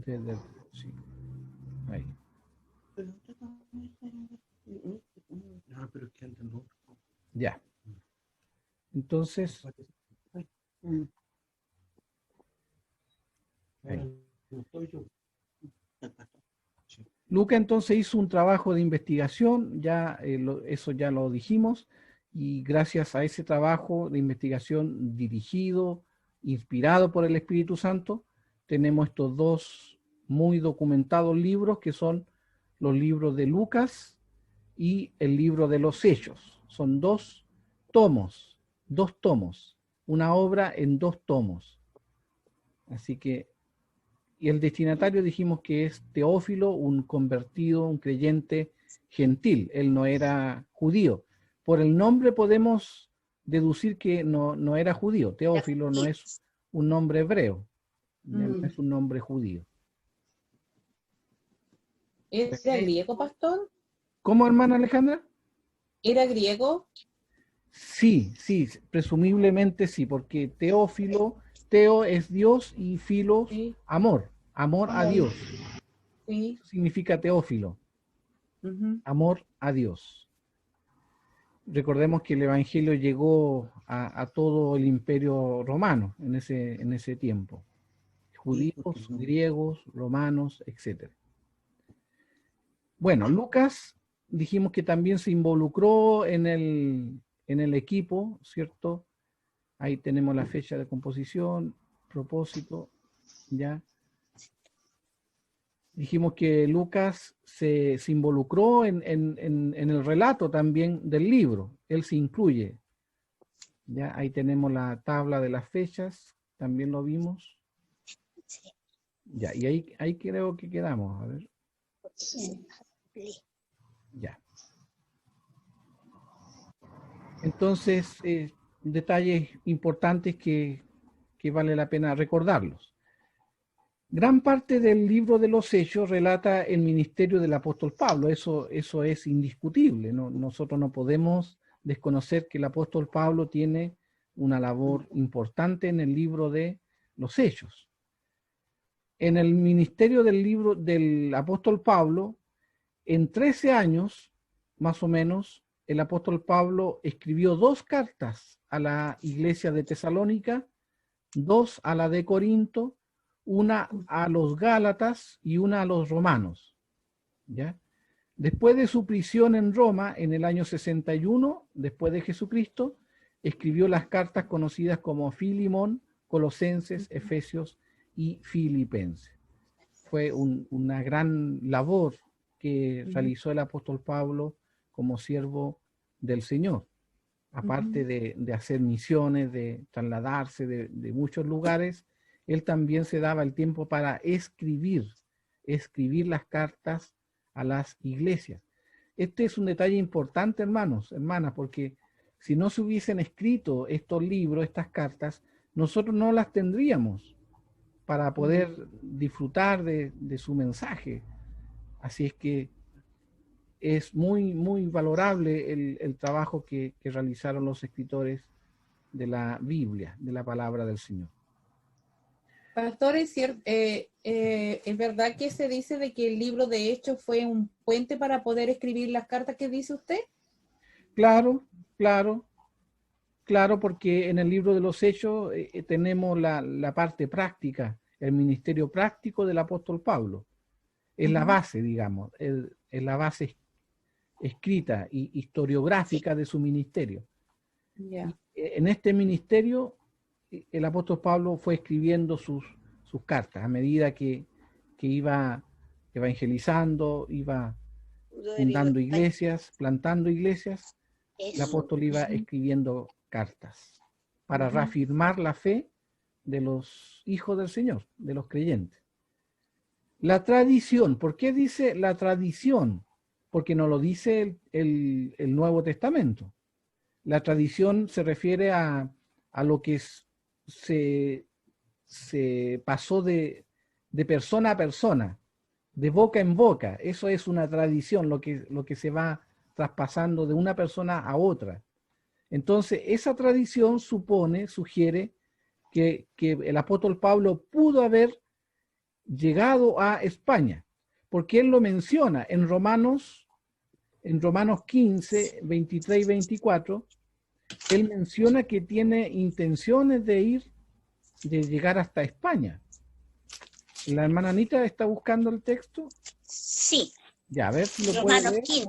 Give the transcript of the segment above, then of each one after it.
Sí, ahí. Pero es que antes no. Ya. Entonces, ahí. Luca entonces hizo un trabajo de investigación, ya eso ya lo dijimos, y gracias a ese trabajo de investigación dirigido, inspirado por el Espíritu Santo, tenemos estos dos muy documentados libros que son los libros de Lucas y el libro de los Hechos. Son dos tomos, una obra en dos tomos. Así que y el destinatario dijimos que es Teófilo, un convertido, un creyente gentil. Él no era judío. Por el nombre podemos deducir que no era judío. Teófilo no es un nombre hebreo, no es un nombre judío. ¿Era griego, pastor? ¿Cómo, hermana Alejandra? ¿Era griego? Sí, presumiblemente sí, porque Teófilo, Teo es Dios y Filos, Sí. amor a Dios. Sí. Eso significa Teófilo, amor a Dios. Recordemos que el Evangelio llegó a todo el imperio romano en ese tiempo. Judíos, griegos, romanos, etc. Bueno, Lucas dijimos que también se involucró en el equipo, ¿cierto? Ahí tenemos la fecha de composición, propósito, ¿ya? Dijimos que Lucas se involucró en el relato también del libro. Él se incluye. Ya, ahí tenemos la tabla de las fechas, también lo vimos. Ya, y ahí creo que quedamos, a ver. Ya. Entonces, detalles importantes que vale la pena recordarlos. Gran parte del libro de los Hechos relata el ministerio del apóstol Pablo, eso es indiscutible, ¿no? Nosotros no podemos desconocer que el apóstol Pablo tiene una labor importante en el libro de los Hechos. En el ministerio del libro del apóstol Pablo, en 13 años, más o menos, el apóstol Pablo escribió 2 cartas a la iglesia de Tesalónica, 2 a la de Corinto, una a los Gálatas y una a los romanos. ¿Ya? Después de su prisión en Roma, en el año 61, después de Jesucristo, escribió las cartas conocidas como Filimón, Colosenses, Efesios y Filipenses. Fue una gran labor que realizó el apóstol Pablo como siervo del Señor. Aparte de hacer misiones, de trasladarse de muchos lugares, él también se daba el tiempo para escribir las cartas a las iglesias. Este es un detalle importante, hermanos, hermanas, porque si no se hubiesen escrito estos libros, estas cartas, nosotros no las tendríamos para poder disfrutar de su mensaje. Así es que es muy, muy valorable el trabajo que realizaron los escritores de la Biblia, de la palabra del Señor. Pastor, ¿es verdad que se dice de que el libro de Hechos fue un puente para poder escribir las cartas que dice usted? Claro, porque en el libro de los Hechos tenemos la parte práctica, el ministerio práctico del apóstol Pablo. Es la base, digamos, es la base escrita y historiográfica de su ministerio. Yeah. En este ministerio, el apóstol Pablo fue escribiendo sus cartas a medida que iba evangelizando, iba fundando iglesias, plantando iglesias. El apóstol iba escribiendo cartas para reafirmar la fe de los hijos del Señor, de los creyentes. La tradición, ¿por qué dice la tradición? Porque no lo dice el Nuevo Testamento. La tradición se refiere a lo que se pasó de persona a persona, de boca en boca. Eso es una tradición, lo que se va traspasando de una persona a otra. Entonces, esa tradición sugiere que el apóstol Pablo pudo haber llegado a España, porque él lo menciona en Romanos 15, 23 y 24, él menciona que tiene intenciones de llegar hasta España. ¿La hermana Anita está buscando el texto? Sí, Ya, a ver si lo puede Romanos leer.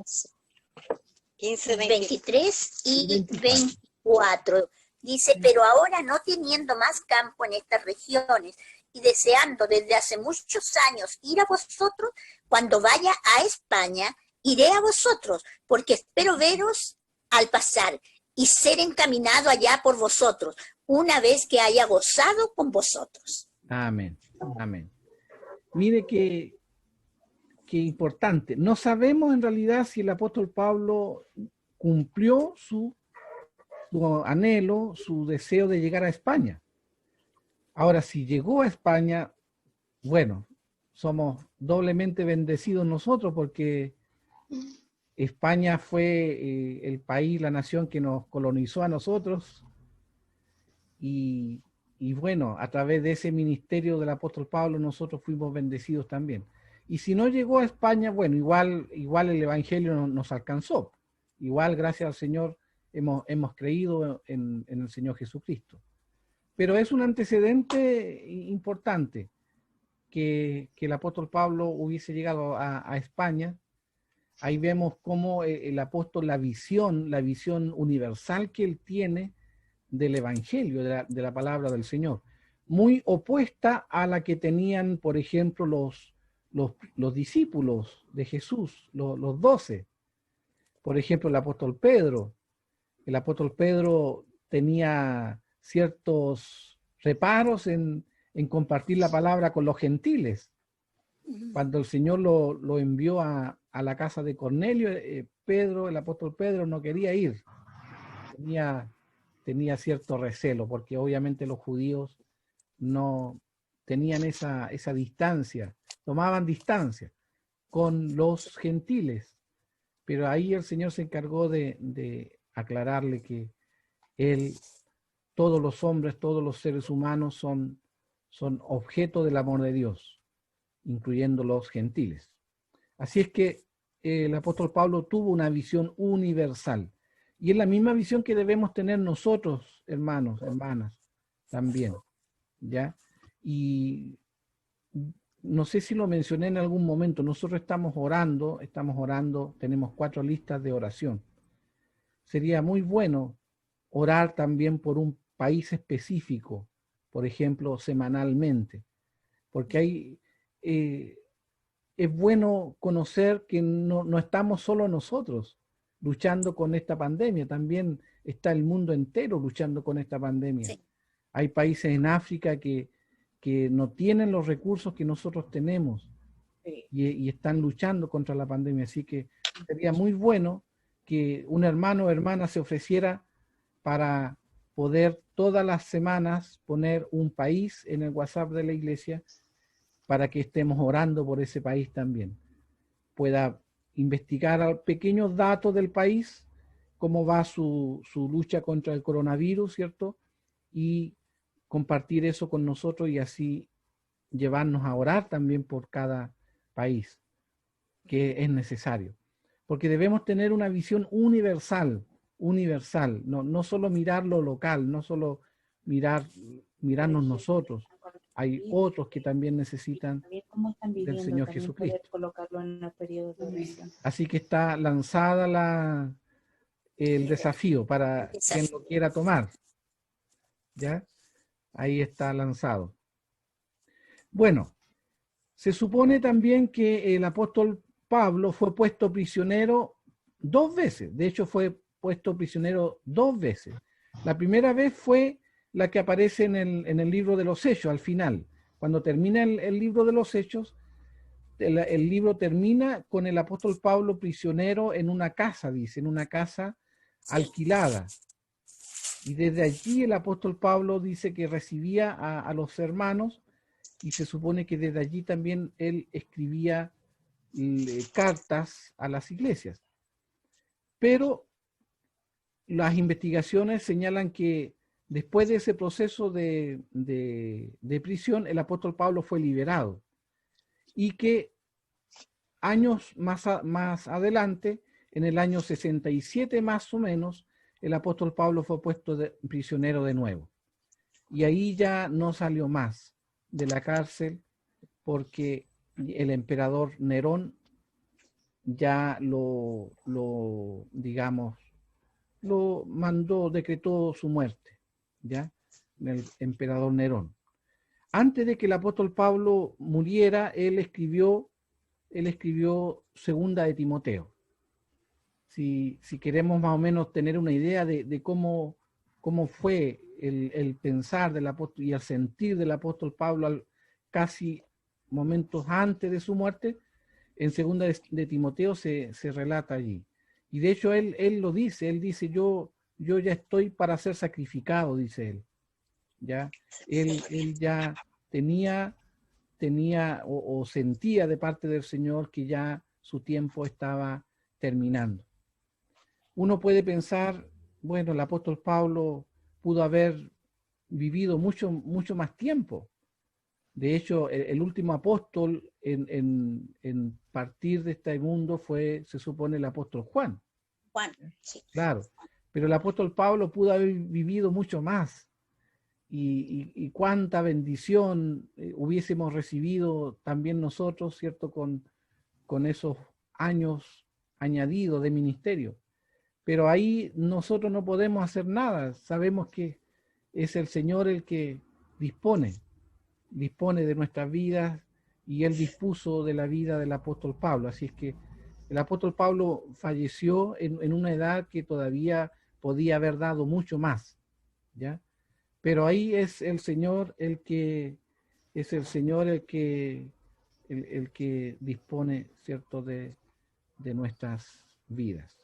15, 23 y 24. Dice, pero ahora no teniendo más campo en estas regiones y deseando desde hace muchos años ir a vosotros, cuando vaya a España, iré a vosotros, porque espero veros al pasar y ser encaminado allá por vosotros, una vez que haya gozado con vosotros. Amén, amén. Mire que importante. No sabemos en realidad si el apóstol Pablo cumplió su anhelo, su deseo de llegar a España. Ahora, si llegó a España, bueno, somos doblemente bendecidos nosotros porque España fue el país, la nación que nos colonizó a nosotros y bueno, a través de ese ministerio del apóstol Pablo nosotros fuimos bendecidos también. Y si no llegó a España, bueno, igual el evangelio nos alcanzó. Igual gracias al Señor hemos creído en el Señor Jesucristo. Pero es un antecedente importante que el apóstol Pablo hubiese llegado a España. Ahí vemos cómo el apóstol, la visión universal que él tiene del evangelio, de la palabra del Señor, muy opuesta a la que tenían, por ejemplo, los discípulos de Jesús, los 12. Por ejemplo, el apóstol Pedro. El apóstol Pedro tenía ciertos reparos en compartir la palabra con los gentiles. Cuando el Señor lo envió a la casa de Cornelio, el apóstol Pedro no quería ir. Tenía cierto recelo, porque obviamente los judíos no tenían esa distancia, tomaban distancia con los gentiles. Pero ahí el Señor se encargó de aclararle que todos los hombres, todos los seres humanos son objeto del amor de Dios, incluyendo los gentiles. Así es que el apóstol Pablo tuvo una visión universal. Y es la misma visión que debemos tener nosotros, hermanos, hermanas, también. ¿Ya? Y no sé si lo mencioné en algún momento, nosotros estamos orando, tenemos 4 listas de oración. Sería muy bueno orar también por un país específico, por ejemplo, semanalmente, porque es bueno conocer que no estamos solo nosotros luchando con esta pandemia, también está el mundo entero luchando con esta pandemia. Sí. Hay países en África que no tienen los recursos que nosotros tenemos y están luchando contra la pandemia, así que sería muy bueno que un hermano o hermana se ofreciera para poder todas las semanas poner un país en el WhatsApp de la iglesia para que estemos orando por ese país también. Pueda investigar pequeños datos del país, cómo va su lucha contra el coronavirus, ¿cierto? Y compartir eso con nosotros y así llevarnos a orar también por cada país, que es necesario. Porque debemos tener una visión universal, no solo mirar lo local, no solo mirarnos nosotros. Hay otros que también necesitan del Señor Jesucristo. Así que está lanzada el desafío para quien lo quiera tomar. ¿Ya? Ahí está lanzado. Bueno, se supone también que el apóstol Pablo fue puesto prisionero 2 veces. De hecho, fue puesto prisionero 2 veces. La primera vez fue la que aparece en el libro de los Hechos, al final. Cuando termina el libro de los Hechos, el libro termina con el apóstol Pablo prisionero en una casa, dice, en una casa alquilada. Y desde allí el apóstol Pablo dice que recibía a los hermanos y se supone que desde allí también él escribía cartas a las iglesias. Pero las investigaciones señalan que después de ese proceso de prisión, el apóstol Pablo fue liberado. y que años más adelante, en el año 67 más o menos, el apóstol Pablo fue puesto prisionero de nuevo. Y ahí ya no salió más de la cárcel porque el emperador Nerón ya digamos, lo mandó, decretó su muerte, ¿ya? El emperador Nerón. Antes de que el apóstol Pablo muriera, él escribió Segunda de Timoteo. Si queremos más o menos tener una idea de cómo fue el pensar del apóstol y el sentir del apóstol Pablo casi momentos antes de su muerte, en Segunda de Timoteo se relata allí. Y de hecho él lo dice, él dice, yo ya estoy para ser sacrificado, dice él. ¿Ya? Él ya tenía o sentía de parte del Señor que ya su tiempo estaba terminando. Uno puede pensar, bueno, el apóstol Pablo pudo haber vivido mucho más tiempo. De hecho, el último apóstol en partir de este mundo fue, se supone, el apóstol Juan. Juan, sí. Claro, pero el apóstol Pablo pudo haber vivido mucho más. Y cuánta bendición hubiésemos recibido también nosotros, ¿cierto? Con esos años añadidos de ministerio. Pero ahí nosotros no podemos hacer nada. Sabemos que es el Señor el que dispone de nuestras vidas, y Él dispuso de la vida del apóstol Pablo. Así es que el apóstol Pablo falleció en una edad que todavía podía haber dado mucho más, ¿ya? Pero ahí es el Señor el que dispone, ¿cierto?, de nuestras vidas.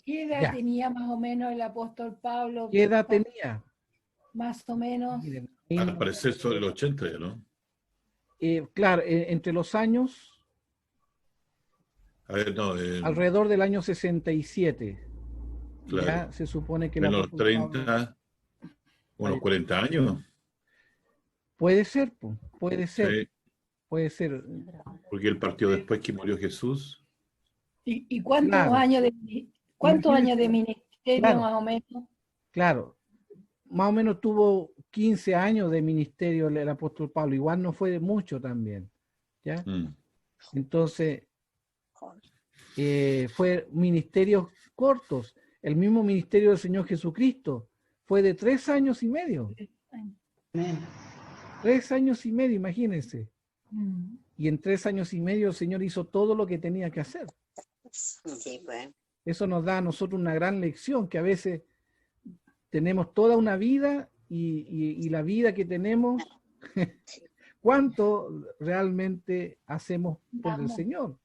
¿Qué edad Ya. tenía más o menos el apóstol Pablo? ¿Qué edad tenía? Más o menos. Miren, Al parecer sobre los 80 ya, ¿no? claro, entre los años, A ver, no, alrededor del año 67, claro. ya se supone que el menos apóstol 30, Pablo, unos 40 años. puede ser, puede ser, Sí, puede ser. porque él partió después que murió Jesús. ¿Y cuántos Claro. años de ministerio Claro. más o menos? Claro, más o menos tuvo 15 años de ministerio el apóstol Pablo, igual no fue mucho también, ¿ya? Mm. Entonces, fue ministerios cortos. El mismo ministerio del Señor Jesucristo fue de 3 años y medio. 3 años y medio, imagínense. Mm. Y en 3 años y medio el Señor hizo todo lo que tenía que hacer. Sí, bueno. Eso nos da a nosotros una gran lección, que a veces tenemos toda una vida y la vida que tenemos, ¿cuánto realmente hacemos por el Vamos. Señor?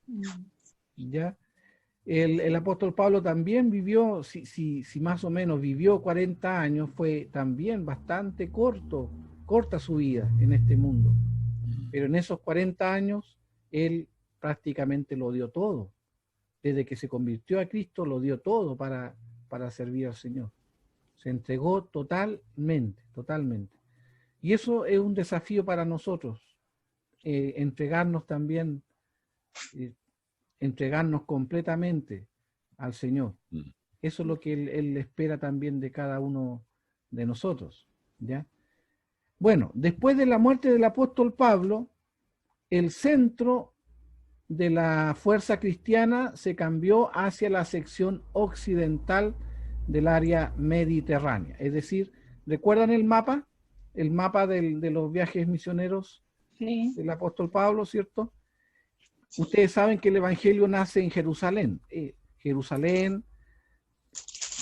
Mm. ¿Ya? El apóstol Pablo también vivió, si más o menos vivió 40 años, fue también bastante corta su vida en este mundo. Pero en esos 40 años, él prácticamente lo dio todo. Desde que se convirtió a Cristo, lo dio todo para servir al Señor. Se entregó totalmente. Y eso es un desafío para nosotros, entregarnos también, entregarnos completamente al Señor. Eso es lo que Él espera también de cada uno de nosotros, ¿ya? Bueno, después de la muerte del apóstol Pablo, el centro de la fuerza cristiana se cambió hacia la sección occidental del área mediterránea. Es decir, ¿recuerdan el mapa? El mapa de los viajes misioneros Sí. del apóstol Pablo, ¿cierto? Ustedes saben que el evangelio nace en Jerusalén. Jerusalén,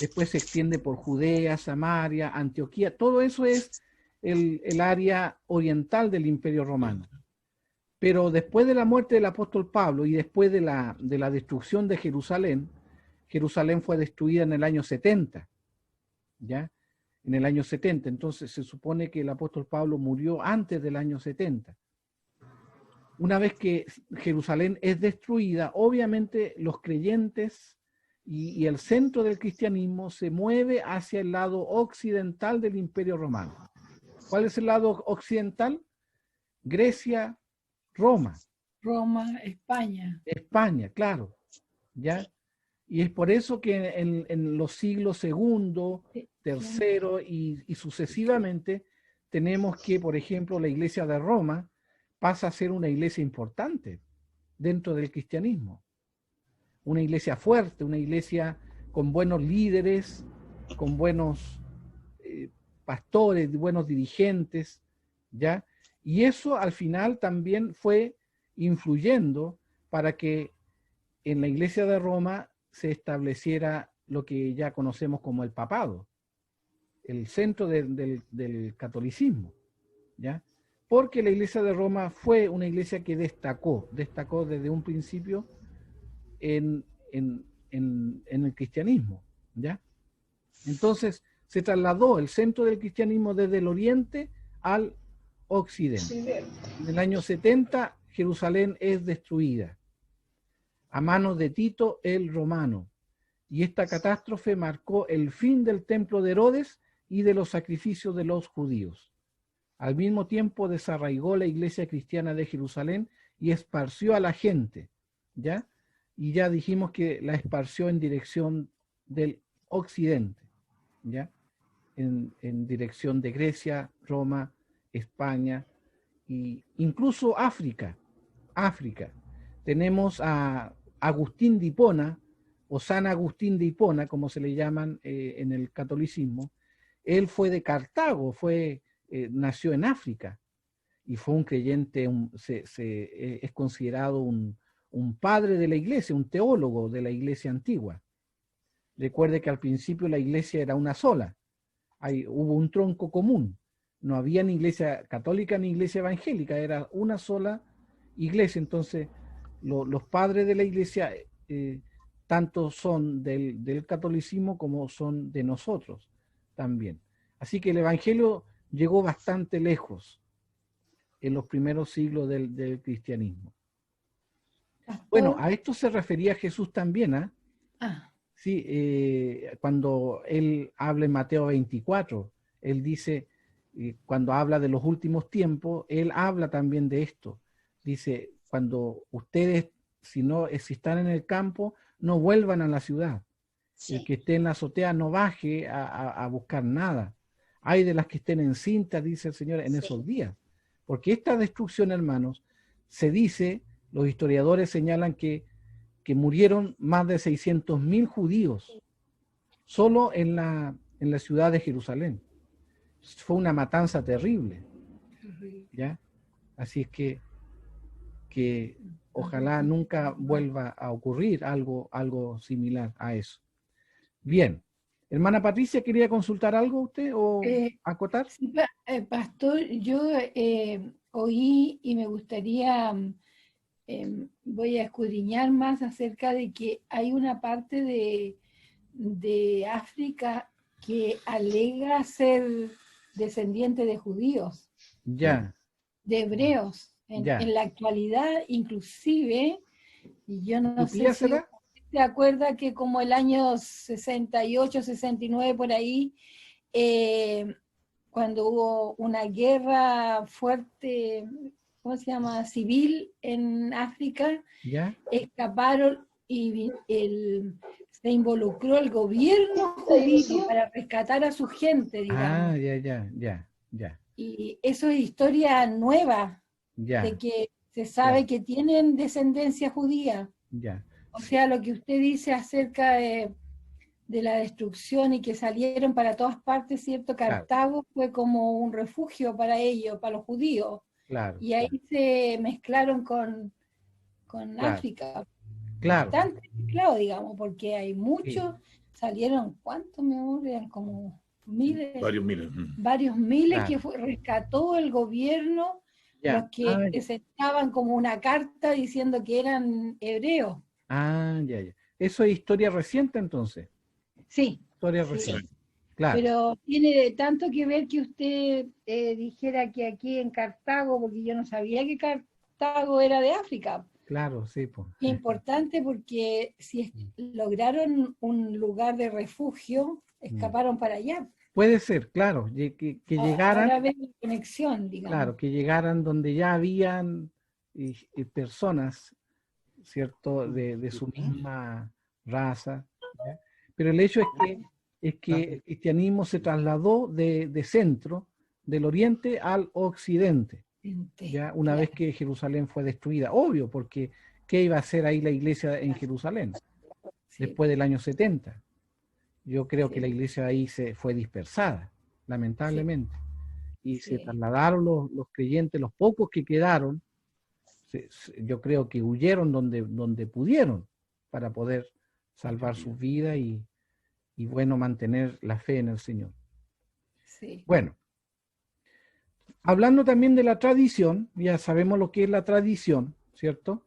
después se extiende por Judea, Samaria, Antioquía. Todo eso es el área oriental del Imperio Romano. Pero después de la muerte del apóstol Pablo y después de la destrucción de Jerusalén, Jerusalén fue destruida en el año 70, ¿ya? En el año 70. Entonces se supone que el apóstol Pablo murió antes del año 70. Una vez que Jerusalén es destruida, obviamente los creyentes y el centro del cristianismo se mueve hacia el lado occidental del Imperio Romano. ¿Cuál es el lado occidental? Grecia, Roma, Roma, España. España, claro, ¿ya? Y es por eso que en los siglos segundo, tercero y sucesivamente tenemos que, por ejemplo, la iglesia de Roma pasa a ser una iglesia importante dentro del cristianismo. Una iglesia fuerte, una iglesia con buenos líderes, con buenos pastores, buenos dirigentes, ¿ya? Y eso al final también fue influyendo para que en la iglesia de Roma se estableciera lo que ya conocemos como el papado, el centro del catolicismo, ¿ya? Porque la iglesia de Roma fue una iglesia que destacó desde un principio en el cristianismo, ¿ya? Entonces se trasladó el centro del cristianismo desde el oriente al occidente. En el año 70 Jerusalén es destruida a manos de Tito el Romano, y esta catástrofe marcó el fin del templo de Herodes y de los sacrificios de los judíos. Al mismo tiempo desarraigó la iglesia cristiana de Jerusalén y esparció a la gente, ¿ya? Y ya dijimos que la esparció en dirección del occidente, ¿ya? En dirección de Grecia, Roma, España e incluso África. Tenemos a Agustín de Hipona, o San Agustín de Hipona, como se le llaman en el catolicismo. Él fue de Cartago, nació en África y fue un creyente, es considerado un padre de la iglesia, un teólogo de la iglesia antigua. Recuerde que al principio la iglesia era una sola, hubo un tronco común, no había ni iglesia católica ni iglesia evangélica, era una sola iglesia. Entonces los padres de la iglesia tanto son del catolicismo como son de nosotros también. Así que el evangelio llegó bastante lejos en los primeros siglos del cristianismo. Bueno, a esto se refería Jesús también, ¿ah? Sí, cuando él habla en Mateo 24, él dice, cuando habla de los últimos tiempos, él habla también de esto. Dice, cuando ustedes, si están en el campo, no vuelvan a la ciudad. Sí. El que esté en la azotea no baje a buscar nada. Hay de las que estén encintas, dice el Señor, en esos días. Porque esta destrucción, hermanos, se dice, los historiadores señalan que murieron más de 600.000 judíos solo en la ciudad de Jerusalén. Fue una matanza terrible, ¿ya? Así es que ojalá nunca vuelva a ocurrir algo similar a eso. Bien. Hermana Patricia, ¿quería consultar algo usted o acotar? Sí, pastor, yo oí y me gustaría, voy a escudriñar más acerca de que hay una parte de África que alega ser descendiente de judíos, ya, de hebreos. En la actualidad, inclusive, y yo no sé si se acuerda que como el año 68, 69, por ahí, cuando hubo una guerra fuerte, ¿cómo se llama?, civil en África, ¿ya? Escaparon y se involucró el gobierno judío para rescatar a su gente, digamos. Ya. Y eso es historia nueva, de que se sabe que tienen descendencia judía. Ya. O sea, lo que usted dice acerca de la destrucción y que salieron para todas partes, ¿cierto? Cartago fue como un refugio para ellos, para los judíos. Claro. Y ahí se mezclaron con África. Bastante mezclado, digamos, porque hay muchos, salieron, ¿cuántos, mi amor? Eran como miles. Varios miles que rescató el gobierno, los que presentaban como una carta diciendo que eran hebreos. Ya. Eso es historia reciente, entonces. Sí. Historia reciente. Claro. Pero tiene tanto que ver que usted dijera que aquí en Cartago, porque yo no sabía que Cartago era de África. Claro, sí. Pues. Es importante porque si lograron un lugar de refugio, escaparon para allá. Puede ser, claro, que llegaran. Ahora ven la conexión, digamos. Claro, que llegaran donde ya habían personas, ¿cierto?, de su misma raza, ¿ya? Pero el hecho es que el cristianismo se trasladó de centro, del oriente al occidente, ¿ya? Una vez que Jerusalén fue destruida. Obvio, porque ¿qué iba a hacer ahí la iglesia en Jerusalén? Después del año 70. Yo creo que la iglesia ahí se fue dispersada, lamentablemente. Y se trasladaron los creyentes, los pocos que quedaron, yo creo que huyeron donde pudieron para poder salvar su vida y bueno, mantener la fe en el Señor. Sí. Bueno, hablando también de la tradición, ya sabemos lo que es la tradición, ¿cierto?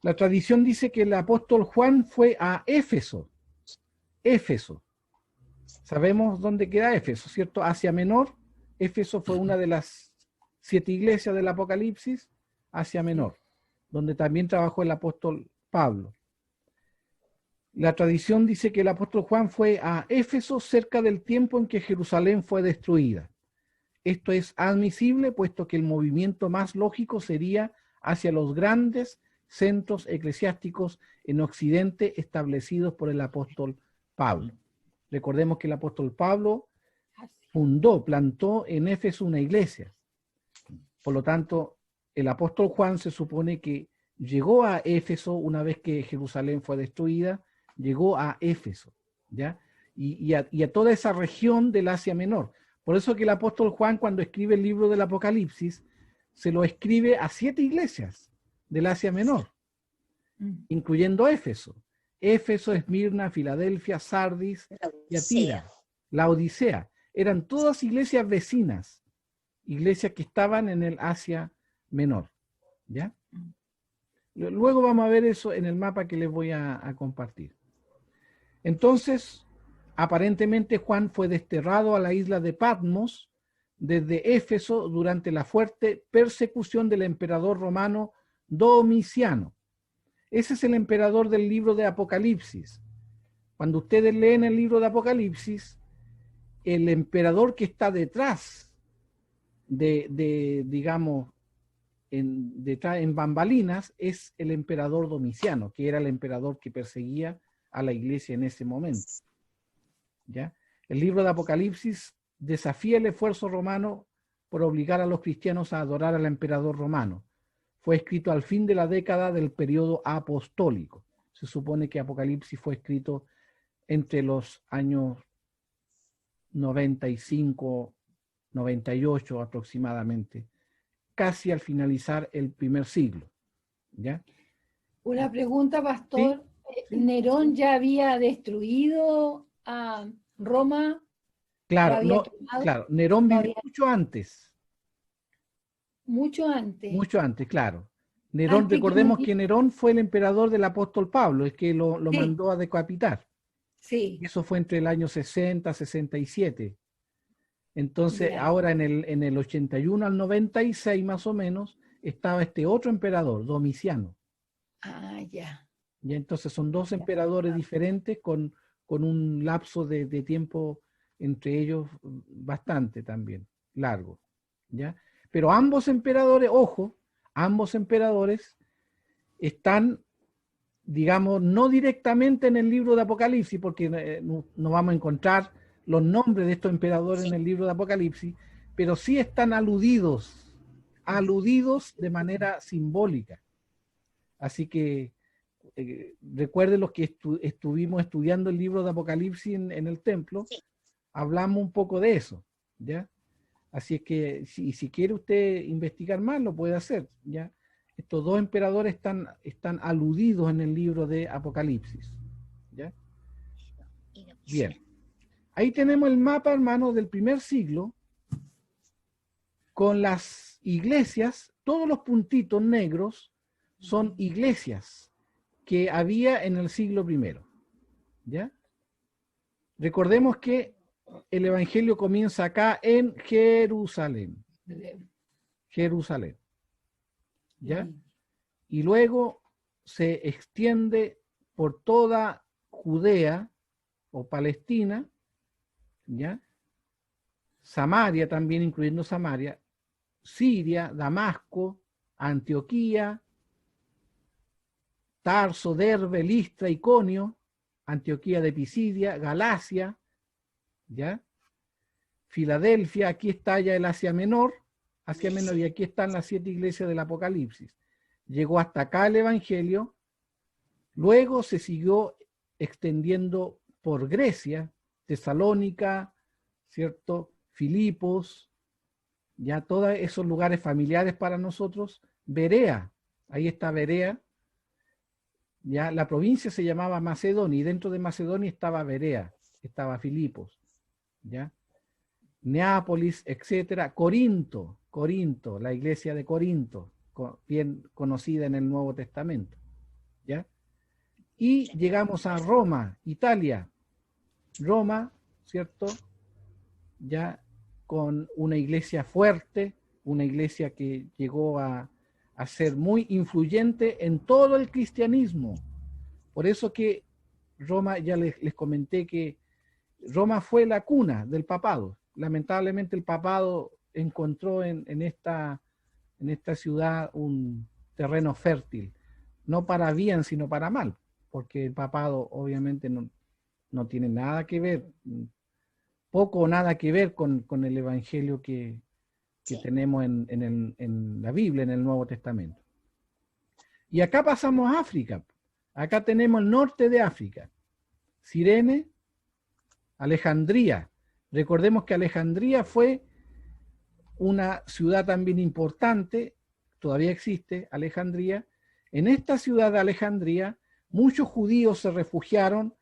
La tradición dice que el apóstol Juan fue a Éfeso. Éfeso. Sabemos dónde queda Éfeso, ¿cierto? Asia Menor. Éfeso fue una de las 7 iglesias del Apocalipsis, Asia Menor, donde también trabajó el apóstol Pablo. La tradición dice que el apóstol Juan fue a Éfeso cerca del tiempo en que Jerusalén fue destruida. Esto es admisible, puesto que el movimiento más lógico sería hacia los grandes centros eclesiásticos en Occidente establecidos por el apóstol Pablo. Recordemos que el apóstol Pablo plantó en Éfeso una iglesia. Por lo tanto, el apóstol Juan se supone que llegó a Éfeso una vez que Jerusalén fue destruida, llegó a Éfeso, ¿ya? Y a toda esa región del Asia Menor. Por eso que el apóstol Juan, cuando escribe el libro del Apocalipsis, se lo escribe a 7 iglesias del Asia Menor, incluyendo Éfeso. Éfeso, Esmirna, Filadelfia, Sardis, Tiatira, Laodicea. Eran todas iglesias vecinas, iglesias que estaban en el Asia Menor, ¿ya? Luego vamos a ver eso en el mapa que les voy a compartir. Entonces, aparentemente Juan fue desterrado a la isla de Patmos desde Éfeso durante la fuerte persecución del emperador romano Domiciano. Ese es el emperador del libro de Apocalipsis. Cuando ustedes leen el libro de Apocalipsis, el emperador que está detrás digamos, en bambalinas, es el emperador Domiciano, que era el emperador que perseguía a la iglesia en ese momento, ¿ya? El libro de Apocalipsis desafía el esfuerzo romano por obligar a los cristianos a adorar al emperador romano. Fue escrito al fin de la década del periodo apostólico. Se supone que Apocalipsis fue escrito entre los años 95, 98 aproximadamente, casi al finalizar el primer siglo, ¿ya? Una pregunta, pastor. ¿Sí? ¿Nerón ya había destruido a Roma? Claro, claro, Nerón vivió mucho antes. Mucho antes. Mucho antes, claro. Nerón, recordemos que Nerón fue el emperador del apóstol Pablo, es que lo mandó a decapitar. Sí. Eso fue entre el año 60, 67. Entonces, ahora en el 81 al 96 más o menos, estaba este otro emperador, Domiciano. Ah, ya. Y entonces son 2 emperadores diferentes con un lapso de tiempo entre ellos bastante también, largo, ¿ya? Pero ambos emperadores, ojo, ambos emperadores están, digamos, no directamente en el libro de Apocalipsis, porque no vamos a encontrar los nombres de estos emperadores en el libro de Apocalipsis, pero sí están aludidos de manera simbólica. Así que recuerden los que estuvimos estudiando el libro de Apocalipsis en el templo, hablamos un poco de eso, ¿ya? Así es que si quiere usted investigar más, lo puede hacer, ¿ya? Estos 2 emperadores están aludidos en el libro de Apocalipsis, ¿ya? Bien. Ahí tenemos el mapa, hermano, del primer siglo, con las iglesias, todos los puntitos negros son iglesias que había en el siglo I, ¿ya? Recordemos que el evangelio comienza acá en Jerusalén. Jerusalén, ¿ya? Y luego se extiende por toda Judea o Palestina, ¿ya? Samaria también, incluyendo Samaria, Siria, Damasco, Antioquía, Tarso, Derbe, Listra, Iconio, Antioquía de Pisidia, Galacia, ¿ya? Filadelfia, aquí está ya el Asia Menor, y aquí están las 7 iglesias del Apocalipsis. Llegó hasta acá el Evangelio, luego se siguió extendiendo por Grecia, Tesalónica, ¿cierto? Filipos, ya todos esos lugares familiares para nosotros. Berea, ahí está Berea, ya la provincia se llamaba Macedonia, y dentro de Macedonia estaba Berea, estaba Filipos, ya. Neápolis, etcétera. Corinto, la iglesia de Corinto, bien conocida en el Nuevo Testamento, ¿ya? Y llegamos a Roma, Italia. Roma, ¿cierto? Ya con una iglesia fuerte, una iglesia que llegó a ser muy influyente en todo el cristianismo. Por eso que Roma, ya les comenté que Roma fue la cuna del papado. Lamentablemente el papado encontró en esta ciudad un terreno fértil, no para bien, sino para mal, porque el papado obviamente no tiene nada que ver, poco o nada que ver con el evangelio que tenemos en la Biblia, en el Nuevo Testamento. Y acá pasamos a África. Acá tenemos el norte de África, Cirene, Alejandría. Recordemos que Alejandría fue una ciudad también importante, todavía existe Alejandría. En esta ciudad de Alejandría, muchos judíos se refugiaron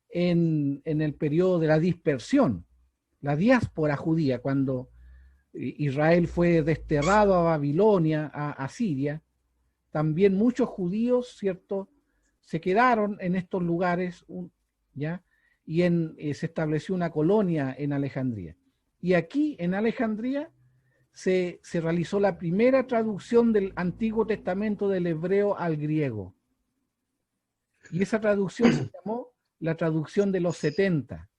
en el periodo de la dispersión, la diáspora judía, cuando Israel fue desterrado a Babilonia, a Siria. También muchos judíos, ¿cierto?, se quedaron en estos lugares, ¿ya? Y se estableció una colonia en Alejandría. Y aquí, en Alejandría, se realizó la primera traducción del Antiguo Testamento del hebreo al griego. Y esa traducción se llamó la traducción de los 70,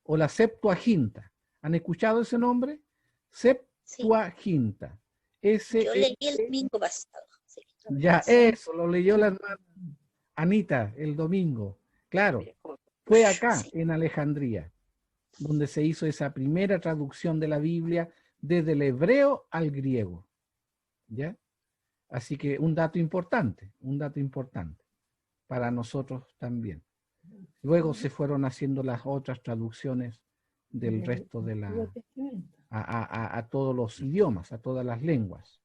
o la Septuaginta. ¿Han escuchado ese nombre? Septuaginta. Yo leí el domingo pasado. Sí. Ya, eso, lo leyó la hermana Anita el domingo. Claro, fue acá, en Alejandría, donde se hizo esa primera traducción de la Biblia desde el hebreo al griego. ¿Ya? Así que un dato importante para nosotros también. Luego se fueron haciendo las otras traducciones del resto de a todos los idiomas, a todas las lenguas.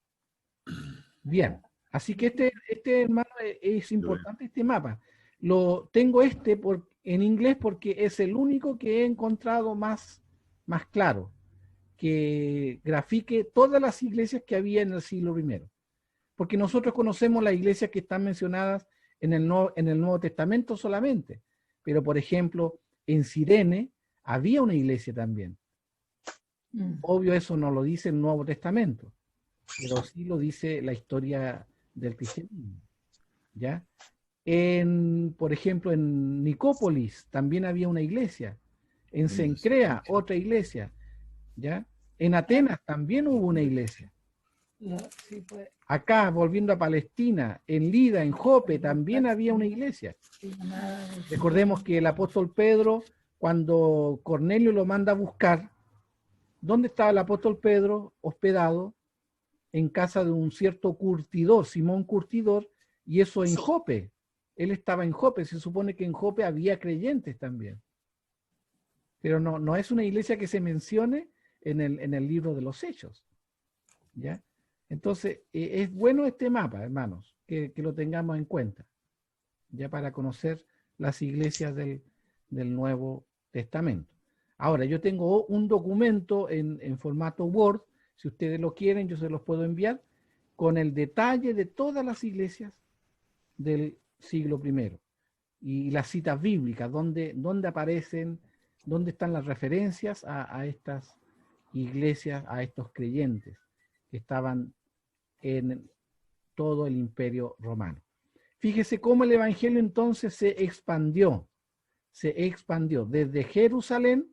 Bien, así que este hermano es importante, este mapa. Lo tengo en inglés porque es el único que he encontrado más claro, que grafique todas las iglesias que había en el siglo I. Porque nosotros conocemos las iglesias que están mencionadas en el Nuevo Testamento solamente. Pero, por ejemplo, en Cirene había una iglesia también. Obvio, eso no lo dice el Nuevo Testamento, pero sí lo dice la historia del cristianismo, ¿ya? Por ejemplo, en Nicópolis también había una iglesia. En Cencrea, otra iglesia, ¿ya? En Atenas también hubo una iglesia. Acá, volviendo a Palestina, en Lida, en Jope, también había una iglesia. Recordemos que el apóstol Pedro, cuando Cornelio lo manda a buscar, ¿dónde estaba el apóstol Pedro hospedado? En casa de un cierto curtidor, Simón Curtidor, y eso en Jope. Él estaba en Jope, se supone que en Jope había creyentes también. Pero no es una iglesia que se mencione en el libro de los Hechos, ¿ya? Entonces, es bueno este mapa, hermanos, que lo tengamos en cuenta, ya para conocer las iglesias del Nuevo Testamento. Ahora, yo tengo un documento en formato Word, si ustedes lo quieren, yo se los puedo enviar, con el detalle de todas las iglesias del siglo I y las citas bíblicas, dónde aparecen, dónde están las referencias a estas iglesias, a estos creyentes que estaban en todo el Imperio Romano. Fíjese cómo el Evangelio entonces se expandió desde Jerusalén,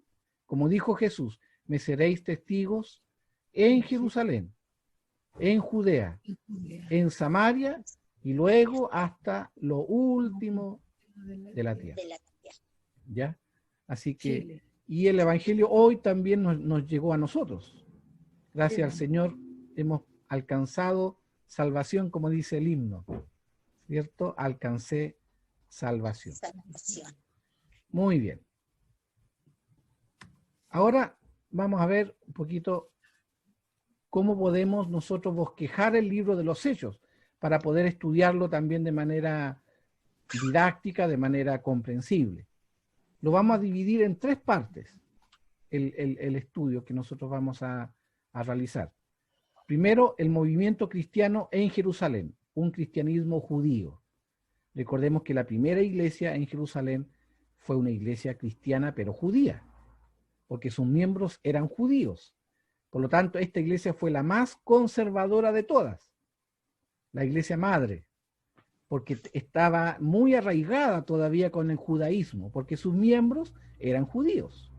como dijo Jesús, me seréis testigos en Jerusalén, en Judea, en Samaria y luego hasta lo último de la tierra. ¿Ya? Así que, y el Evangelio hoy también nos llegó a nosotros. Gracias al Señor hemos alcanzado salvación, como dice el himno, ¿cierto? Alcancé salvación. Muy bien. Ahora vamos a ver un poquito cómo podemos nosotros bosquejar el libro de los Hechos para poder estudiarlo también de manera didáctica, de manera comprensible. Lo vamos a dividir en 3 partes, el estudio que nosotros vamos a realizar. Primero, el movimiento cristiano en Jerusalén, un cristianismo judío. Recordemos que la primera iglesia en Jerusalén fue una iglesia cristiana, pero judía, porque sus miembros eran judíos. Por lo tanto, esta iglesia fue la más conservadora de todas, la iglesia madre, porque estaba muy arraigada todavía con el judaísmo, porque sus miembros eran judíos.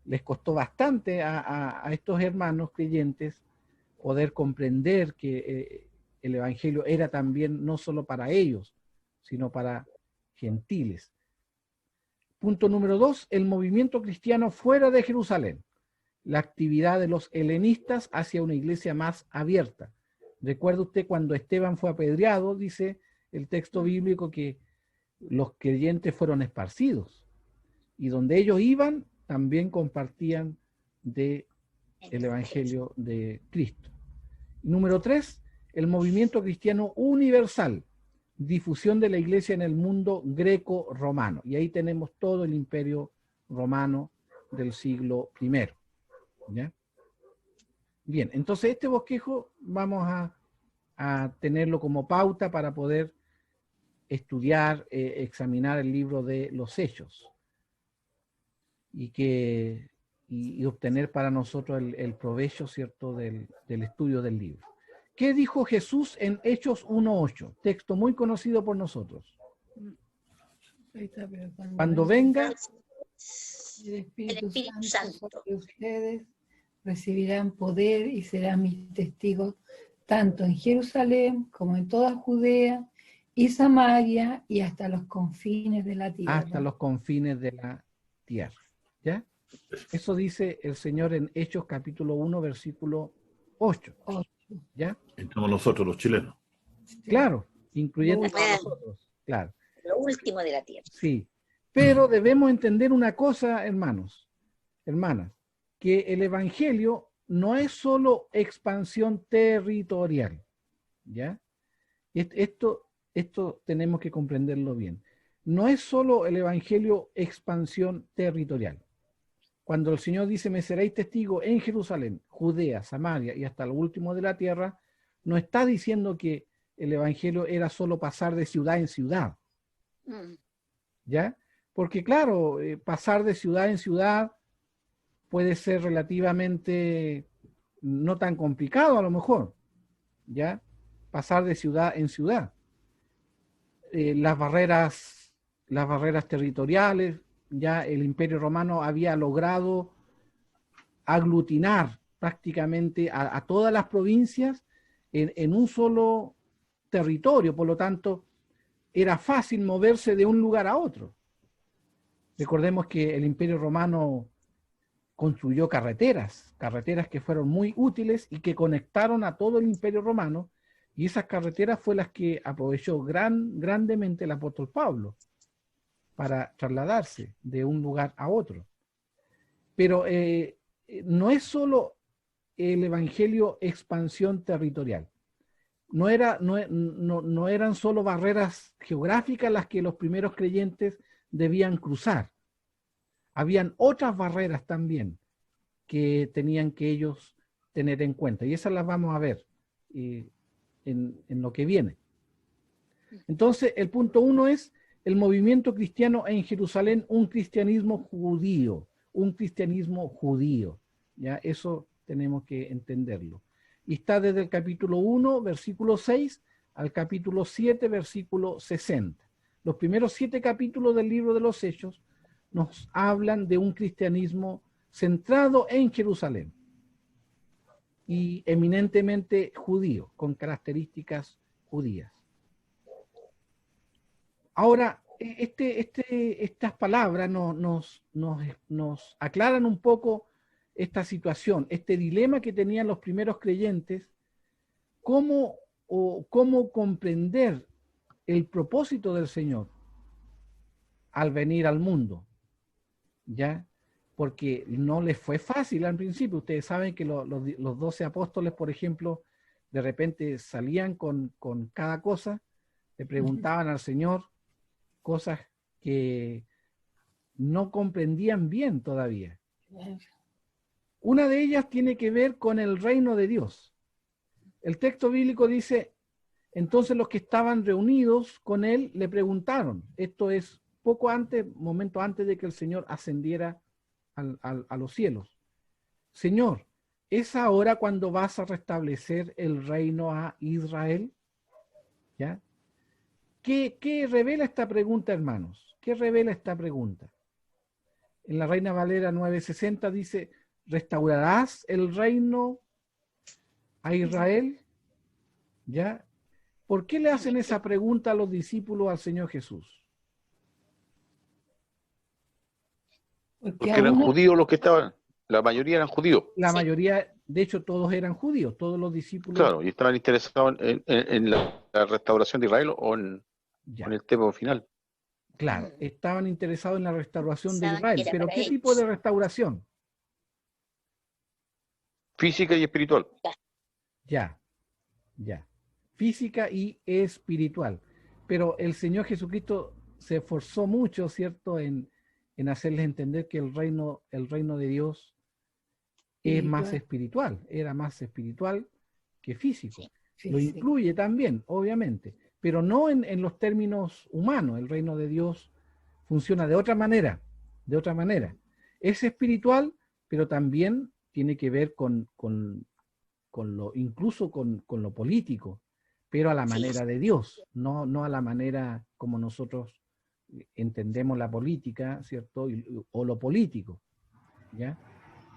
Les costó bastante a estos hermanos creyentes poder comprender que el evangelio era también no solo para ellos, sino para gentiles. Punto número 2, el movimiento cristiano fuera de Jerusalén. La actividad de los helenistas hacia una iglesia más abierta. Recuerda usted cuando Esteban fue apedreado, dice el texto bíblico que los creyentes fueron esparcidos. Y donde ellos iban, también compartían del evangelio de Cristo. Número 3, el movimiento cristiano universal. Difusión de la iglesia en el mundo greco-romano. Y ahí tenemos todo el imperio romano del siglo I. ¿Ya? Bien, entonces este bosquejo vamos a tenerlo como pauta para poder estudiar, examinar el libro de los Hechos y obtener para nosotros el provecho, ¿cierto?, del estudio del libro. ¿Qué dijo Jesús en Hechos 1:8? Texto muy conocido por nosotros. Cuando venga el Espíritu Santo sobre ustedes, recibirán poder y serán mis testigos tanto en Jerusalén como en toda Judea y Samaria y hasta los confines de la tierra. Hasta los confines de la tierra. ¿Ya? Eso dice el Señor en Hechos capítulo 1, versículo 8. ¿Ya? Entramos nosotros los chilenos. Claro, incluyendo a nosotros. Claro. Lo último de la tierra. Sí. Pero debemos entender una cosa, hermanos, hermanas, que el evangelio no es solo expansión territorial. ¿Ya? Esto tenemos que comprenderlo bien. No es solo el evangelio expansión territorial. Cuando el Señor dice, me seréis testigo en Jerusalén, Judea, Samaria y hasta lo último de la tierra, no está diciendo que el evangelio era solo pasar de ciudad en ciudad. ¿Ya? Porque claro, pasar de ciudad en ciudad puede ser relativamente no tan complicado a lo mejor. ¿Ya? Pasar de ciudad en ciudad. Las barreras territoriales, ya el Imperio Romano había logrado aglutinar prácticamente a todas las provincias en un solo territorio, por lo tanto, era fácil moverse de un lugar a otro. Recordemos que el Imperio Romano construyó carreteras que fueron muy útiles y que conectaron a todo el Imperio Romano, y esas carreteras fue las que aprovechó grandemente el apóstol Pablo para trasladarse de un lugar a otro. Pero no es solo el evangelio expansión territorial. No eran solo barreras geográficas las que los primeros creyentes debían cruzar. Habían otras barreras también que tenían que ellos tener en cuenta. Y esas las vamos a ver en lo que viene. Entonces, el punto 1 es el movimiento cristiano en Jerusalén, un cristianismo judío. ¿Ya? Eso tenemos que entenderlo. Y está desde el capítulo 1, versículo 6, al capítulo 7, versículo 60. Los primeros 7 capítulos del libro de los Hechos nos hablan de un cristianismo centrado en Jerusalén. y eminentemente judío, con características judías. Ahora, estas palabras nos aclaran un poco esta situación, este dilema que tenían los primeros creyentes, cómo comprender el propósito del Señor al venir al mundo, ¿ya? Porque no les fue fácil al principio. Ustedes saben que los 12 apóstoles, por ejemplo, de repente salían con cada cosa, le preguntaban al Señor cosas que no comprendían bien todavía. Una de ellas tiene que ver con el reino de Dios. El texto bíblico dice, entonces los que estaban reunidos con él le preguntaron, esto es poco antes, momento antes de que el Señor ascendiera a los cielos. Señor, ¿es ahora cuando vas a restablecer el reino a Israel? ¿Ya? ¿Qué revela esta pregunta, hermanos? ¿Qué revela esta pregunta? En la Reina Valera 960 dice, ¿restaurarás el reino a Israel? ¿Ya? ¿Por qué le hacen esa pregunta a los discípulos al Señor Jesús? Porque eran judíos los que estaban, la mayoría eran judíos. La mayoría, de hecho, todos eran judíos, todos los discípulos. Claro, y estaban interesados en la restauración de Israel o en el tema final. Claro, estaban interesados en la restauración de Israel, pero ¿qué tipo de restauración? Física y espiritual. Ya. Física y espiritual. Pero el Señor Jesucristo se esforzó mucho, ¿cierto?, en hacerles entender que el reino de Dios es más espiritual, era más espiritual que físico. Lo incluye también, obviamente, pero no en los términos humanos. El reino de Dios funciona de otra manera. Es espiritual, pero también tiene que ver incluso con lo político, pero a la manera de Dios, no a la manera como nosotros entendemos la política, ¿cierto? O lo político, ¿ya?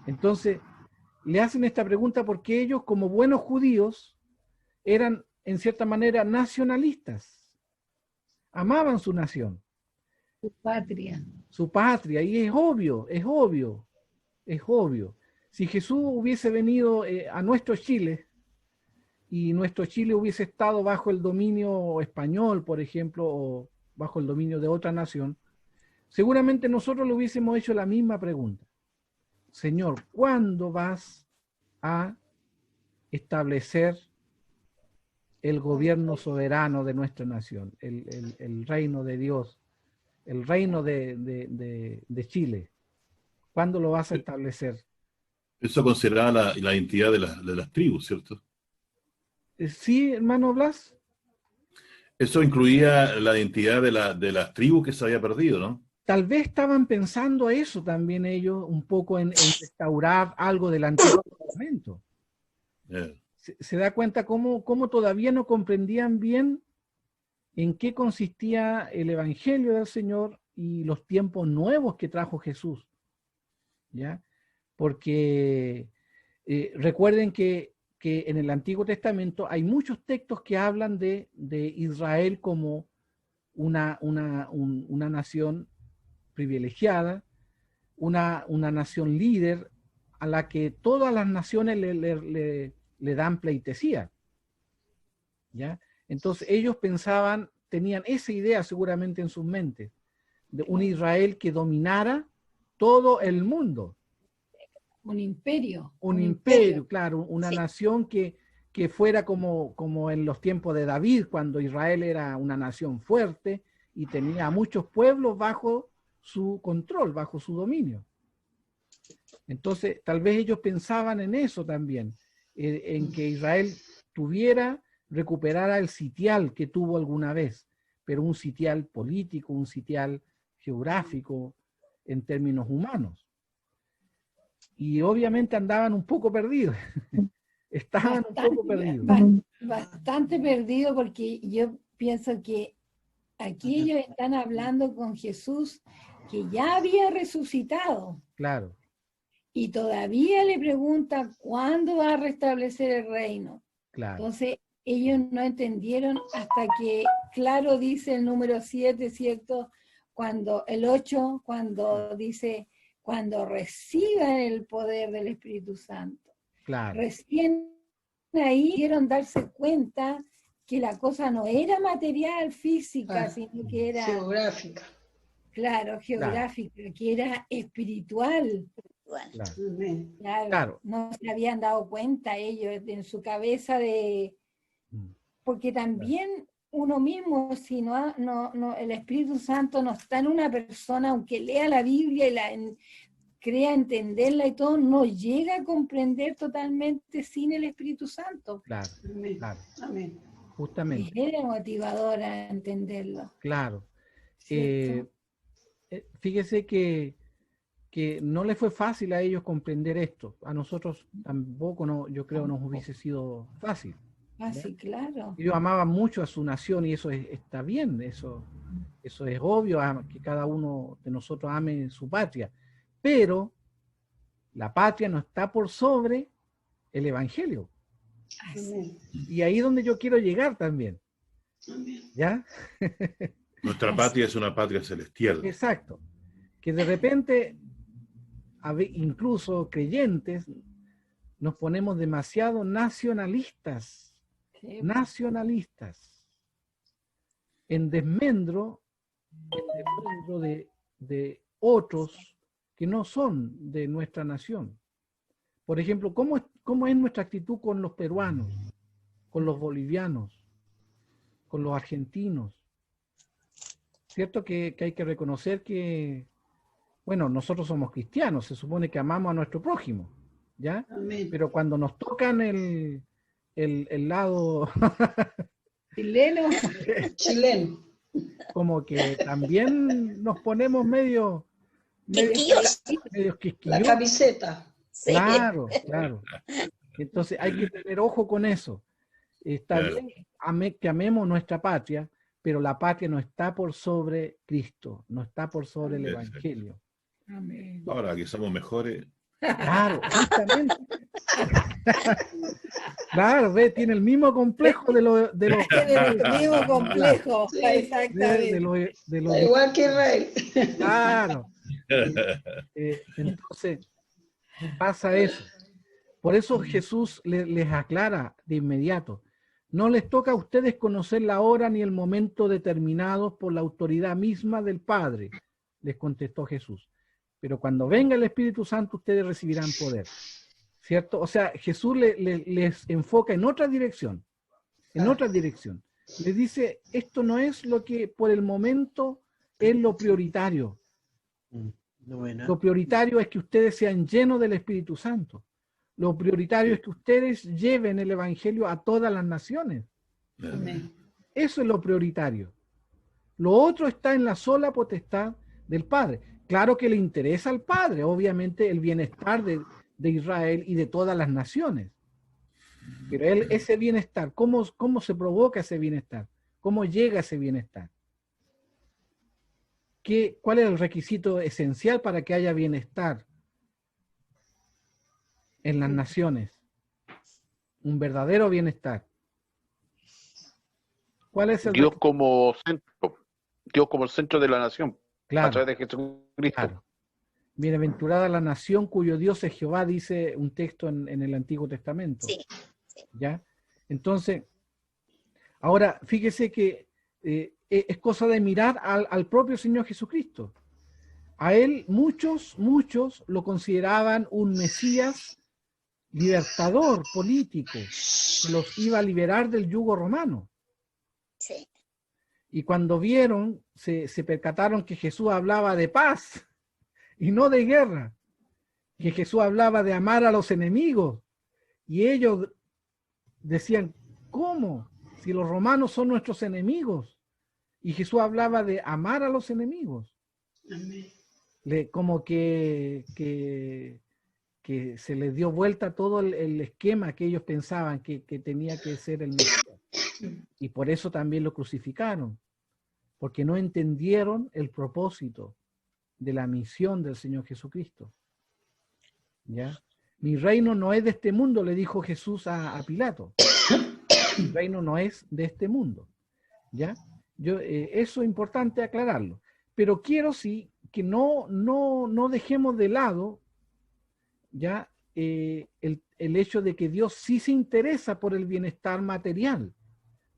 Entonces, le hacen esta pregunta porque ellos, como buenos judíos, eran en cierta manera nacionalistas. Amaban su nación. Su patria, y es obvio. Si Jesús hubiese venido a nuestro Chile, y nuestro Chile hubiese estado bajo el dominio español, por ejemplo, o bajo el dominio de otra nación, seguramente nosotros le hubiésemos hecho la misma pregunta. Señor, ¿cuándo vas a establecer el gobierno soberano de nuestra nación, el reino de Dios, el reino de Chile? ¿Cuándo lo vas a establecer? Eso consideraba la identidad de las tribus, ¿cierto? Sí, hermano Blas. Eso incluía la identidad de las tribus que se había perdido, ¿no? Tal vez estaban pensando eso también ellos, un poco en restaurar algo del Antiguo Testamento. Se da cuenta cómo todavía no comprendían bien en qué consistía el Evangelio del Señor y los tiempos nuevos que trajo Jesús, ¿ya? Porque recuerden que en el Antiguo Testamento hay muchos textos que hablan de Israel como una nación privilegiada, una nación líder a la que todas las naciones le dan pleitesía, ¿ya? Entonces ellos tenían esa idea seguramente en sus mentes, de un Israel que dominara todo el mundo. Un imperio. Un imperio, claro, una nación que fuera como en los tiempos de David, cuando Israel era una nación fuerte y tenía muchos pueblos bajo su control, bajo su dominio. Entonces, tal vez ellos pensaban en eso también, en que Israel recuperara el sitial que tuvo alguna vez, pero un sitial político, un sitial geográfico en términos humanos. Y obviamente andaban un poco perdidos. Estaban un poco perdidos. Bastante perdidos, porque yo pienso que aquí ellos están hablando con Jesús que ya había resucitado. Claro. y todavía le pregunta cuándo va a restablecer el reino. Claro. Entonces, ellos no entendieron hasta que, claro, dice el número 7, ¿cierto? Cuando el 8, cuando dice, cuando reciban el poder del Espíritu Santo. Claro. Recién ahí pudieron darse cuenta que la cosa no era material, física, sino que era... geográfica. Claro, geográfica, que era espiritual. Claro. Claro, no se habían dado cuenta ellos en su cabeza de... Porque también uno mismo, si el Espíritu Santo no está en una persona, aunque lea la Biblia y crea entenderla y todo, no llega a comprender totalmente sin el Espíritu Santo. Claro, Amén. claro. Amén. Justamente. Es el motivador a entenderlo. Claro. Fíjese que no le fue fácil a ellos comprender esto. A nosotros tampoco, yo creo, nos hubiese sido fácil. Sí, claro. Ellos amaban mucho a su nación y eso está bien, eso es obvio, que cada uno de nosotros ame su patria. Pero la patria no está por sobre el Evangelio. Amén. Y ahí es donde yo quiero llegar también. Amén. ¿Ya? Nuestra patria es una patria celestial. Exacto. Que de repente, incluso creyentes, nos ponemos demasiado nacionalistas. Sí. Nacionalistas. En desmedro de otros que no son de nuestra nación. Por ejemplo, ¿cómo es nuestra actitud con los peruanos, con los bolivianos, con los argentinos? Cierto que hay que reconocer que, bueno, nosotros somos cristianos, se supone que amamos a nuestro prójimo, ¿ya? Amén. Pero cuando nos tocan el lado Chileno, como que también nos ponemos medio quisquillosos. La camiseta. Claro, claro. Entonces hay que tener ojo con eso. Está bien que amemos nuestra patria, pero la patria no está por sobre Cristo, no está por sobre el Evangelio. Amén. Ahora que somos mejores. Claro, justamente. Claro, tiene el mismo complejo de los Tiene el mismo complejo, Sí, exactamente. Igual que Israel. Claro. Entonces, pasa eso. Por eso Jesús les aclara de inmediato. No les toca a ustedes conocer la hora ni el momento determinados por la autoridad misma del Padre, les contestó Jesús. Pero cuando venga el Espíritu Santo, ustedes recibirán poder. ¿Cierto? O sea, Jesús les enfoca en otra dirección. En otra dirección. Les dice, esto no es lo que por el momento es lo prioritario. Lo prioritario es que ustedes sean llenos del Espíritu Santo. Lo prioritario es que ustedes lleven el Evangelio a todas las naciones. Amén. Eso es lo prioritario. Lo otro está en la sola potestad del Padre. Claro que le interesa al Padre, obviamente, el bienestar de Israel y de todas las naciones. Pero ese bienestar, ¿cómo se provoca ese bienestar? ¿Cómo llega ese bienestar? ¿Cuál es el requisito esencial para que haya bienestar en las naciones? Un verdadero bienestar. ¿Cuál es el Dios como centro? Dios como el centro de la nación. Claro, a través de Jesucristo. claro. Bienaventurada la nación cuyo Dios es Jehová, dice un texto en el Antiguo Testamento. Sí. ¿Ya? Entonces, ahora fíjese que es cosa de mirar al propio Señor Jesucristo. A él muchos lo consideraban un Mesías libertador político, que los iba a liberar del yugo romano. Sí. Y cuando vieron, se percataron que Jesús hablaba de paz y no de guerra, que Jesús hablaba de amar a los enemigos. Y ellos decían, ¿cómo? Si los romanos son nuestros enemigos. Y Jesús hablaba de amar a los enemigos. Amén. Como que se les dio vuelta todo el esquema que ellos pensaban que tenía que ser el Mesías. Y por eso también lo crucificaron, porque no entendieron el propósito de la misión del Señor Jesucristo. ¿ya? Mi reino no es de este mundo, le dijo Jesús a Pilato. Mi reino no es de este mundo, ¿ya? Eso es importante aclararlo. Pero quiero sí que no dejemos de lado, ¿ya? El hecho de que Dios sí se interesa por el bienestar material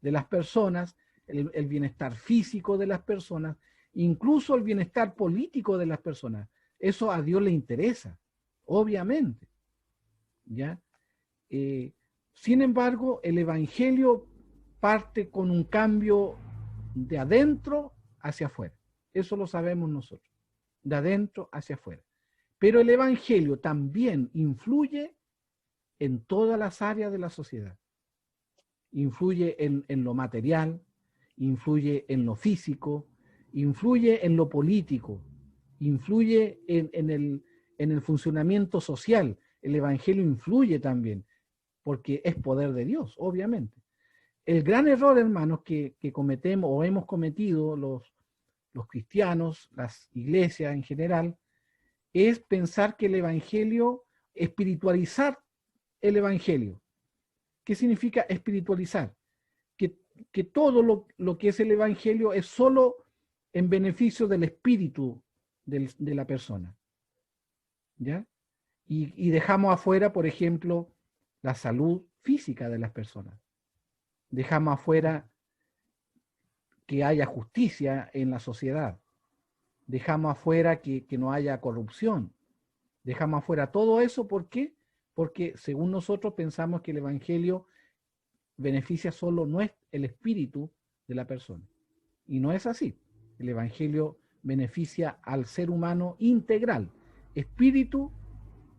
de las personas, el bienestar físico de las personas, incluso el bienestar político de las personas. Eso a Dios le interesa, obviamente, ¿ya? Sin embargo, el Evangelio parte con un cambio de adentro hacia afuera. Eso lo sabemos nosotros, de adentro hacia afuera. Pero el Evangelio también influye en todas las áreas de la sociedad. Influye en lo material, influye en lo físico, influye en lo político, influye en el funcionamiento social. El Evangelio influye también, porque es poder de Dios, obviamente. El gran error, hermanos, que cometemos o hemos cometido los cristianos, las iglesias en general, es pensar que el Evangelio, espiritualizar el Evangelio. ¿Qué significa espiritualizar? Que todo lo que es el Evangelio es solo en beneficio del espíritu de la persona, ¿ya? Y dejamos afuera, por ejemplo, la salud física de las personas. Dejamos afuera que haya justicia en la sociedad. Dejamos afuera que no haya corrupción. Dejamos afuera todo eso, ¿por qué? Porque según nosotros pensamos que el Evangelio beneficia solo el espíritu de la persona. Y no es así. El Evangelio beneficia al ser humano integral, espíritu,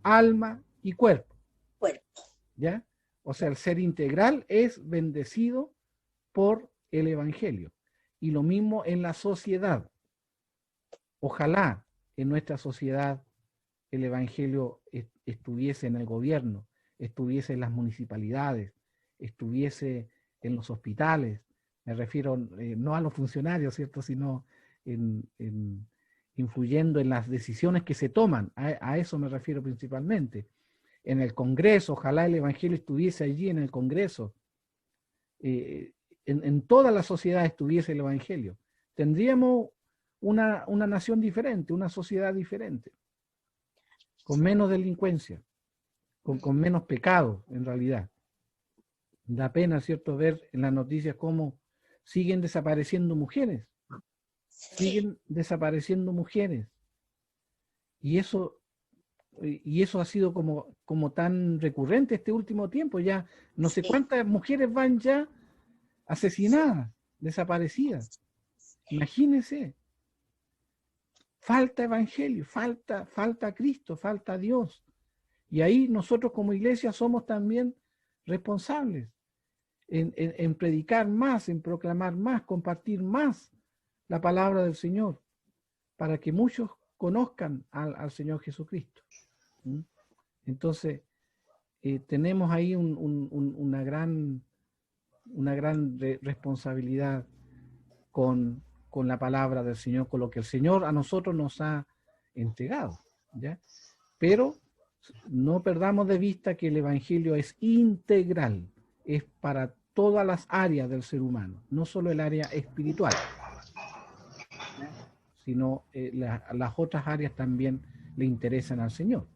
alma y cuerpo. ¿Ya? O sea, el ser integral es bendecido por el Evangelio. Y lo mismo en la sociedad. Ojalá en nuestra sociedad el Evangelio estuviese en el gobierno, estuviese en las municipalidades, estuviese en los hospitales. Me refiero no a los funcionarios, ¿cierto?, sino influyendo en las decisiones que se toman. A eso me refiero principalmente. En el Congreso, ojalá el Evangelio estuviese allí en el Congreso. En toda la sociedad estuviese el Evangelio. Tendríamos una nación diferente, una sociedad diferente, con menos delincuencia, con menos pecado en realidad. Da pena, ¿cierto?, ver en las noticias cómo siguen desapareciendo mujeres. Siguen desapareciendo mujeres. Y eso ha sido como tan recurrente este último tiempo. Ya no sé cuántas mujeres van ya asesinadas, desaparecidas. Imagínense. Falta evangelio, falta Cristo, falta Dios. Y ahí nosotros como iglesia somos también responsables en predicar más, en proclamar más, compartir más la palabra del Señor, para que muchos conozcan al Señor Jesucristo. Entonces, tenemos ahí una gran responsabilidad con la palabra del Señor, con lo que el Señor a nosotros nos ha entregado, ¿ya? Pero no perdamos de vista que el Evangelio es integral, es para todas las áreas del ser humano, no solo el área espiritual, ¿ya?, sino las otras áreas también le interesan al Señor.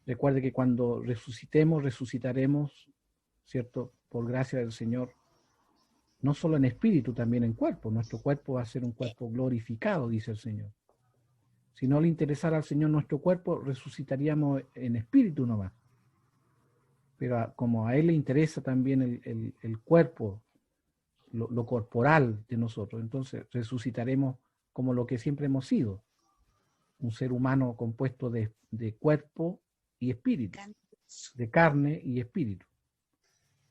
Recuerde que cuando resucitaremos, ¿cierto?, por gracia del Señor, no solo en espíritu, también en cuerpo. Nuestro cuerpo va a ser un cuerpo glorificado, dice el Señor. Si no le interesara al Señor nuestro cuerpo, resucitaríamos en espíritu nomás. Pero como a Él le interesa también el cuerpo, lo corporal de nosotros, entonces resucitaremos como lo que siempre hemos sido. Un ser humano compuesto de cuerpo y espíritu, de carne y espíritu.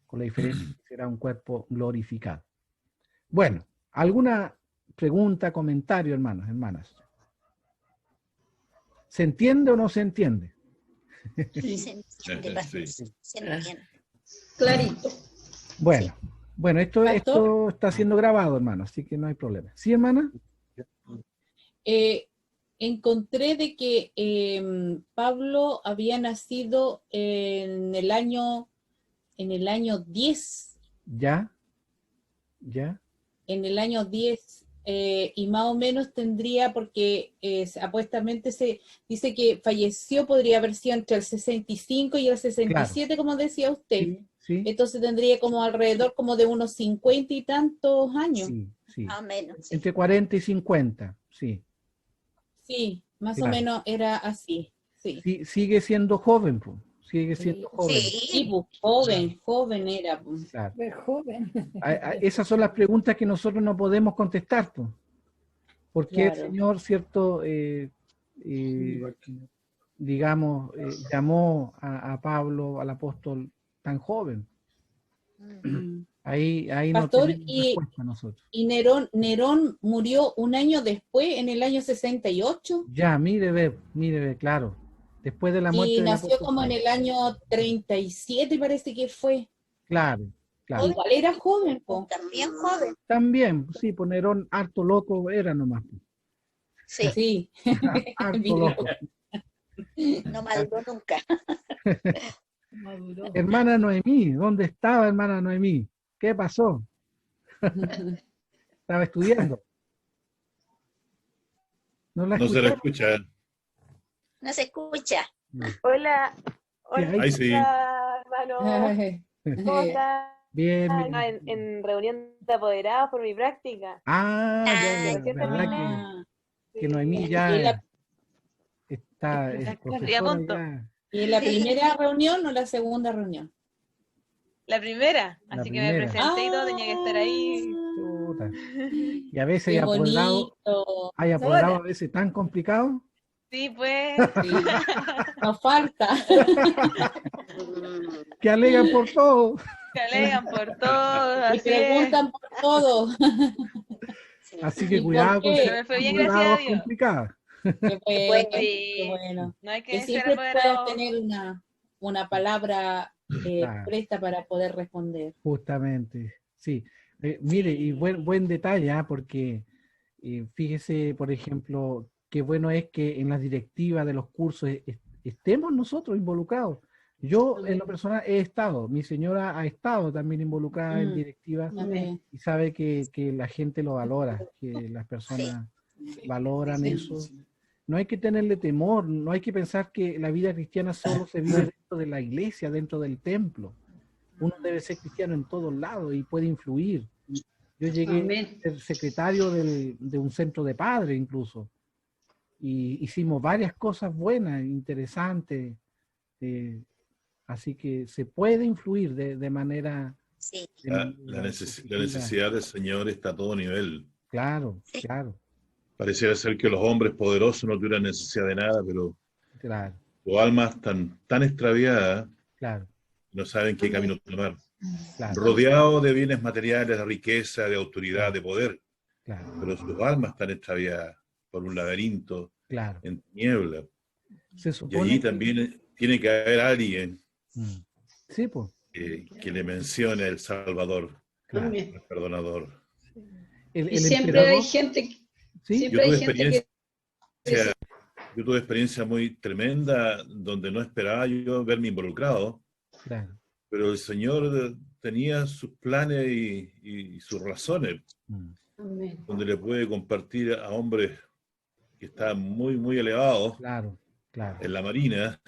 Con la diferencia que será un cuerpo glorificado. Bueno, ¿alguna pregunta, comentario, hermanos, hermanas? ¿Se entiende o no se entiende? Sí, se entiende. Se entiende. Clarito. Bueno, esto está siendo grabado, hermano, así que no hay problema. ¿Sí, hermana? encontré de que Pablo había nacido en el año 10. ¿Ya? ¿Ya? En el año 10, y más o menos tendría, porque apuestamente se dice que falleció, podría haber sido entre el 65 y el 67, como decía usted. Sí, sí. Entonces tendría como alrededor como de unos 50 y tantos años. Sí, sí. Más o menos. Sí. Entre 40 y 50, sí. Sí, más o Claro. menos era así. Sí, Sí, sigue siendo joven, pues. Sigue siendo joven. sí, Sí. pues, joven era. Pues. Claro. Súper joven. Esas son las preguntas que nosotros no podemos contestar, pues. ¿Por qué el Claro. Señor, cierto, digamos, llamó a Pablo, al apóstol, tan joven? Ahí no Pastor, tenemos respuesta nosotros. y Nerón murió un año después, en el año 68, Ya, mire, ve, claro. Después de la muerte y del nació apóstol como en Pablo. el año 37, parece que fue. Claro, claro. Igual era joven, po. También joven. También, sí, pues Nerón, harto loco era nomás. Sí. Sí. Harto loco. No maduró nunca. Maduró. Hermana Noemí, ¿dónde estaba hermana Noemí? ¿Qué pasó? Estaba estudiando. ¿No la No se la escuchó? escucha. No se escucha. Hola, Ahí sí. hermano. ¿Cómo están? Bien, No, bien. en reunión de apoderados por mi práctica. Ya, Recién verdad terminé. que Noemí Y ya la- está, es Estoy a profesora punto. ya. ¿Y en la primera reunión o la segunda reunión? La primera, La así que me primera. presenté y todo, tenía que estar ahí. Chuta. Y a veces Qué bonito. hay apoderados a veces tan complicados. Sí, pues. Sí. Nos falta. Que alegan por todo. Se alegan por todo, Y así es. preguntan por todo. Así ¿Y que por cuidado con qué? ser Pero me fue bien, gracias a apoderados Dios. complicados. Qué bueno, Bueno, qué Sí, bueno. no hay que Que ser siempre puedas apoderado. tener una palabra Claro. presta para poder responder. Justamente, sí. Mire, y buen detalle, porque fíjese, por ejemplo, qué bueno es que en las directivas de los cursos estemos nosotros involucrados. Yo, en lo personal, he estado, mi señora ha estado también involucrada en directivas Amén. y sabe que la gente lo valora, que las personas valoran eso. No hay que tenerle temor, no hay que pensar que la vida cristiana solo se vive dentro de la iglesia, dentro del templo. Uno debe ser cristiano en todos lados y puede influir. Yo llegué Amén. a ser secretario de un centro de padres incluso. Y hicimos varias cosas buenas, interesantes. Así que se puede influir de manera... Sí. La necesidad del Señor está a todo nivel. Claro, claro, Pareciera ser que los hombres poderosos no tuvieran necesidad de nada, pero claro, sus almas tan extraviadas claro, no saben qué camino tomar. claro, Rodeados de bienes materiales, de riqueza, de autoridad, de poder, claro, pero sus almas están extraviadas por un laberinto claro. en tiniebla. Se Y supone allí que- también tiene que haber alguien Sí, pues, que le mencione el Salvador, claro. Amén. el Perdonador. El Y siempre emperador, hay gente, ¿sí? siempre hay gente que Yo tuve experiencia muy tremenda donde no esperaba yo verme involucrado, Claro. pero el Señor tenía sus planes y sus razones, Amén. donde le puede compartir a hombres que están muy elevados Claro, claro. en la marina,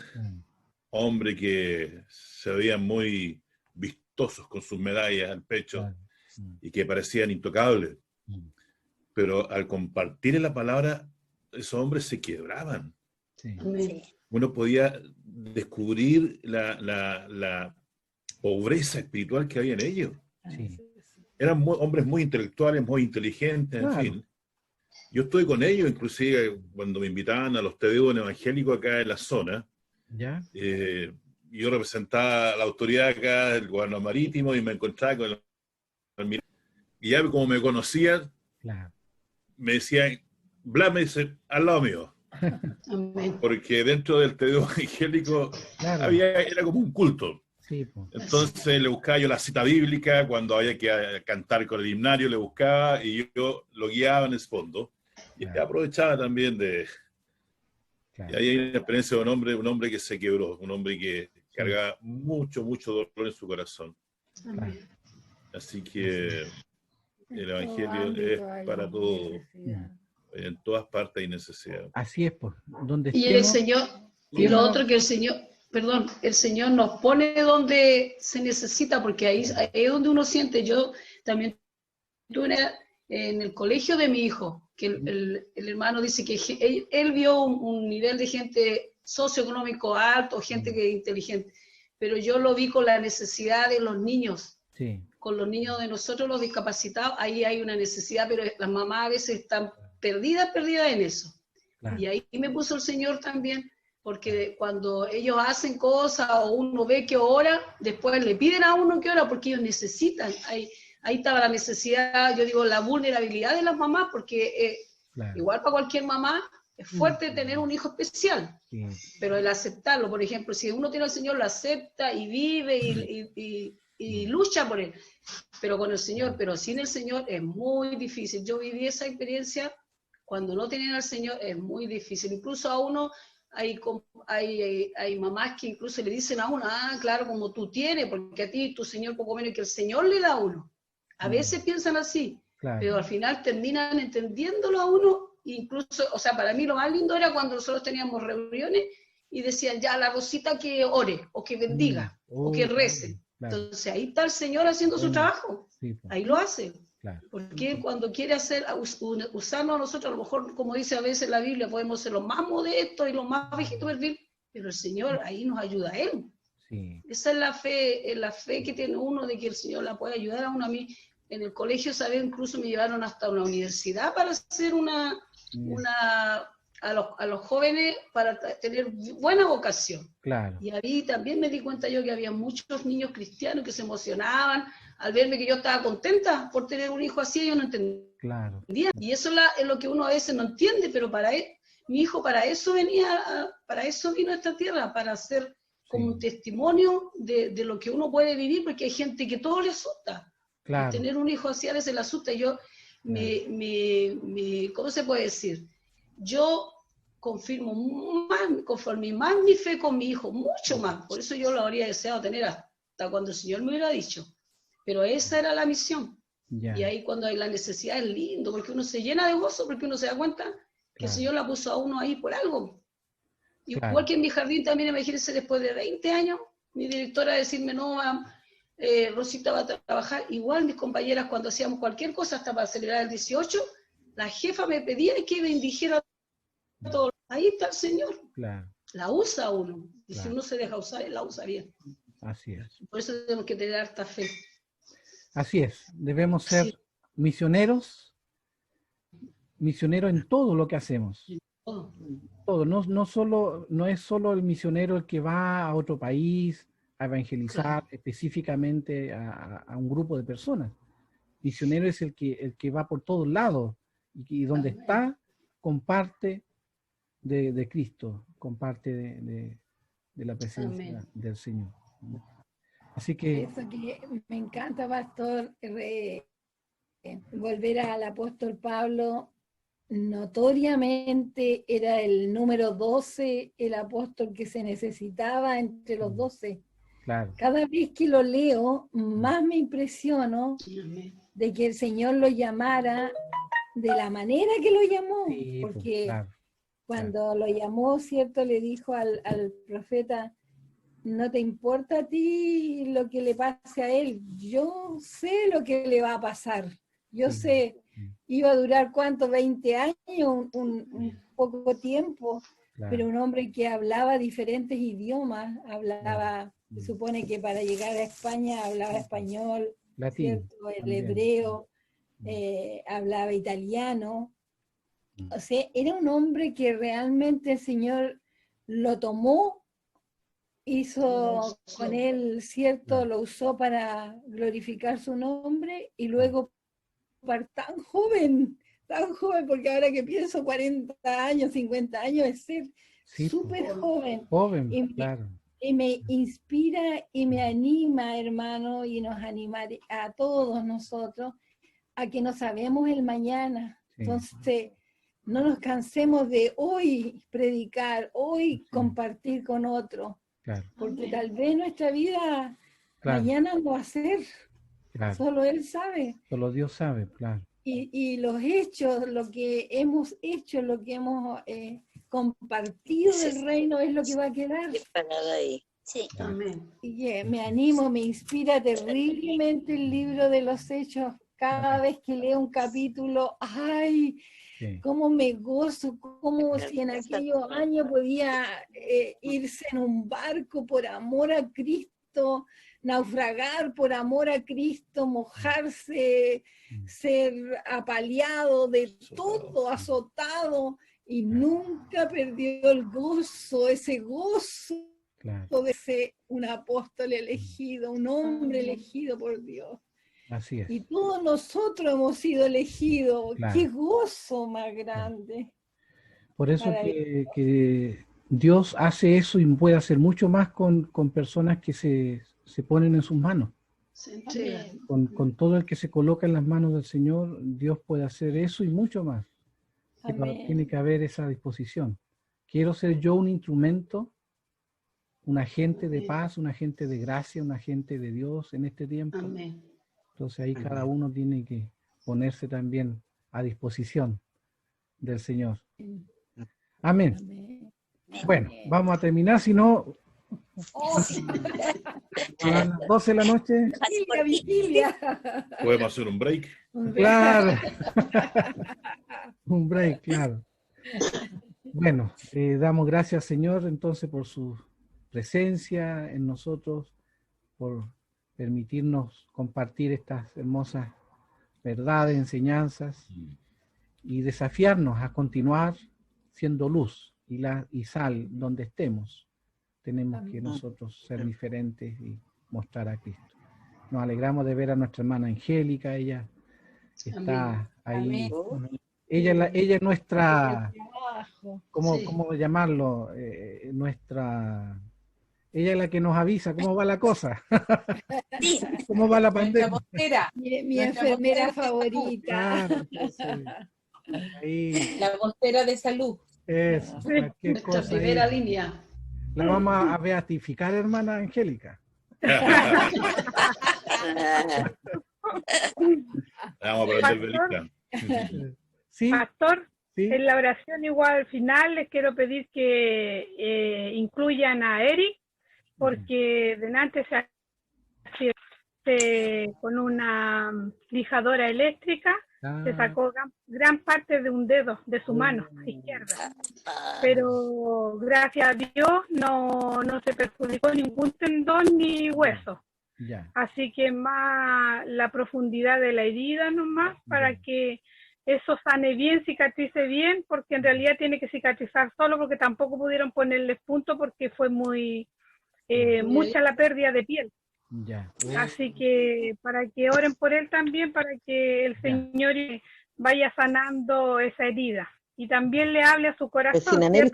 hombres que se veían muy vistosos con sus medallas al pecho Claro. y que parecían intocables. Pero al compartir la palabra, esos hombres se quebraban. Sí. Amén. Uno podía descubrir la pobreza espiritual que había en ellos. Sí. Eran hombres muy intelectuales, muy inteligentes, en Claro. fin. Yo estoy con ellos, inclusive cuando me invitaban a los tedeos evangélicos acá en la zona. ¿Ya? Yo representaba a la autoridad acá del gobierno marítimo y me encontraba con el almirante. Y ya como me conocían, Claro. me decían, Blas, me dice, al lado mío. Amén. Porque dentro del tedeo evangélico Claro. era como un culto. Sí, pues. Entonces le buscaba yo la cita bíblica, cuando había que cantar con el himnario le buscaba y yo lo guiaba en el fondo. Y Claro. aprovechaba también de Claro. Y ahí hay una experiencia de un hombre que se quebró, un hombre que carga mucho dolor en su corazón. Claro. Así que el Evangelio es para todos. En todas partes hay necesidad. Así es, pues. Donde Y estemos, el Señor, y lo otro que el Señor, perdón, el Señor nos pone donde se necesita, porque ahí es donde uno siente. Yo también tuve en el colegio de mi hijo, que el hermano dice que él vio un nivel de gente socioeconómico alto, gente que es inteligente, pero yo lo vi con la necesidad de los niños. Sí. Con los niños de nosotros, los discapacitados, ahí hay una necesidad, pero las mamás a veces están perdidas en eso. Claro. Y ahí me puso el Señor también, porque cuando ellos hacen cosas o uno ve que ora, después le piden a uno que ora porque ellos necesitan. Ahí estaba la necesidad, yo digo, la vulnerabilidad de las mamás, porque claro, igual para cualquier mamá es fuerte tener un hijo especial, sí, pero el aceptarlo, por ejemplo, si uno tiene al Señor, lo acepta y vive y lucha por él, pero con el Señor, pero sin el Señor es muy difícil. Yo viví esa experiencia, cuando no tienen al Señor es muy difícil. Incluso a uno, hay mamás que incluso le dicen a uno, claro, como tú tienes, porque a ti tu Señor poco menos que el Señor le da a uno. A veces piensan así, claro, pero al final terminan entendiéndolo a uno. Incluso, o sea, para mí lo más lindo era cuando nosotros teníamos reuniones y decían, ya, la Rosita que ore, o que bendiga, o que rece. Claro. Entonces ahí está el Señor haciendo su trabajo, sí, ahí lo hace. Claro. Porque cuando quiere usarnos a nosotros, a lo mejor, como dice a veces la Biblia, podemos ser los más modestos y los más viejitos, pero el Señor ahí nos ayuda a Él. Sí. Esa es la fe que tiene uno de que el Señor la puede ayudar a uno. A mí en el colegio, ¿sabes? Incluso me llevaron hasta una universidad para hacer a los jóvenes para tener buena vocación. Claro. Y ahí también me di cuenta yo que había muchos niños cristianos que se emocionaban al verme que yo estaba contenta por tener un hijo así, yo no entendía. Claro. Y eso es lo que uno a veces no entiende, pero mi hijo para eso vino a esta tierra, para hacer como un testimonio de lo que uno puede vivir, porque hay gente que todo le asusta. Claro. Y tener un hijo así a veces le asusta. Y yo, ¿cómo se puede decir? Yo confirmo conforme más mi fe con mi hijo, mucho más. Por eso yo lo habría deseado tener hasta cuando el Señor me hubiera dicho. Pero esa era la misión. Y ahí cuando hay la necesidad es lindo, porque uno se llena de gozo, porque uno se da cuenta que el Señor la puso a uno ahí por algo. Igual que en mi jardín también, imagínense, después de 20 años, mi directora decirme, no, Rosita va a trabajar. Igual mis compañeras cuando hacíamos cualquier cosa, hasta para celebrar el 18, la jefa me pedía que bendijera todo. Ahí está el Señor. Claro. La usa uno. Y si uno se deja usar, él la usa bien. Así es. Por eso tenemos que tener harta fe. Así es. Debemos ser misioneros en todo lo que hacemos. Todo. No es solo el misionero el que va a otro país a evangelizar específicamente a un grupo de personas. Misionero es el que va por todos lados y donde está comparte de Cristo, comparte de la presencia del Señor. Así que... Eso que me encanta, pastor, volver al apóstol Pablo. Notoriamente era el número 12, el apóstol que se necesitaba entre los 12. Claro. Cada vez que lo leo, más me impresiono de que el Señor lo llamara de la manera que lo llamó, sí, porque cuando lo llamó, ¿cierto? Le dijo al profeta, no te importa a ti lo que le pase a él, yo sé lo que le va a pasar, yo sé, iba a durar ¿cuánto? 20 años, un poco tiempo, pero un hombre que hablaba diferentes idiomas, se supone que para llegar a España hablaba español, ¿cierto? El hebreo, hablaba italiano, o sea, era un hombre que realmente el Señor lo tomó, hizo con él, ¿cierto? Lo usó para glorificar su nombre y luego tan joven, porque ahora que pienso 40 años, 50 años, es ser súper joven. Y me inspira y me anima, hermano, y nos anima a todos nosotros a que no sabemos el mañana. Entonces, no nos cansemos de hoy predicar, hoy compartir con otro, porque tal vez nuestra vida mañana no va a ser, solo Él sabe. Solo Dios sabe, claro. Y los hechos, lo que hemos hecho, lo que hemos compartido del reino es lo que va a quedar. Sí. Amén. Y me animo, me inspira terriblemente el libro de los Hechos. Cada vez que leo un capítulo, ¡ay! Cómo me gozo, cómo si en aquellos años podía irse en un barco por amor a Cristo, naufragar por amor a Cristo, mojarse, ser apaleado de todo, azotado, y nunca perdió el gozo, ese gozo de ser un apóstol elegido, un hombre elegido por Dios. Así es. Y todos nosotros hemos sido elegidos. ¡Qué gozo más grande! Por eso que Dios hace eso y puede hacer mucho más con personas que se ponen en sus manos. Con todo el que se coloca en las manos del Señor, Dios puede hacer eso y mucho más. Pero tiene que haber esa disposición. Quiero ser yo un instrumento, un agente de paz, un agente de gracia, un agente de Dios en este tiempo. Amén. Entonces ahí cada uno tiene que ponerse también a disposición del Señor. Amén. Bueno, vamos a terminar, si no, a las 12 de la noche. Podemos hacer un break. Claro. Un break, claro. Bueno, damos gracias, Señor, entonces por su presencia en nosotros, por permitirnos compartir estas hermosas verdades, enseñanzas y desafiarnos a continuar siendo luz y sal donde estemos. Tenemos que nosotros ser diferentes y mostrar a Cristo. Nos alegramos de ver a nuestra hermana Angélica, ella está ahí. Ella es nuestra, ¿cómo llamarlo? Ella es la que nos avisa cómo va la cosa. Sí. ¿Cómo va la pandemia? Mi enfermera favorita. Claro, ahí. La vocera de salud. Eso, cualquier Nuestra cosa primera ahí. línea. La vamos a beatificar, hermana Angélica. Vamos a aprender velita. ¿Sí? Pastor, ¿Sí? en la oración igual al final les quiero pedir que incluyan a Eric, porque delante con una lijadora eléctrica se sacó gran parte de un dedo de su mano izquierda, pero gracias a Dios no se perjudicó ningún tendón ni hueso. Así que más la profundidad de la herida nomás para que eso sane bien, cicatrice bien, porque en realidad tiene que cicatrizar solo, porque tampoco pudieron ponerles punto porque fue mucha la pérdida de piel. Así que para que oren por él también, para que el Señor vaya sanando esa herida. Y también le hable a su corazón. Amén.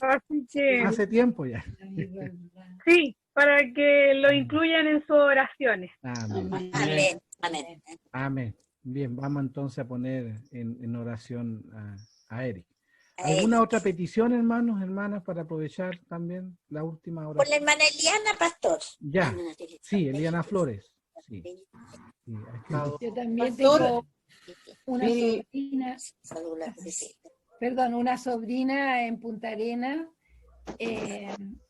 Así que, hace tiempo ya. Sí, para que lo incluyan en sus oraciones. Amén. Amén. Amén. Amén. Bien, vamos entonces a poner en oración a Eric. ¿Alguna otra petición, hermanos, hermanas, para aprovechar también la última hora? Por la hermana Eliana, pastor. Ya, sí, Eliana Flores. Sí. Sí, ha estado... Yo también tengo una sobrina, una sobrina en Punta Arenas,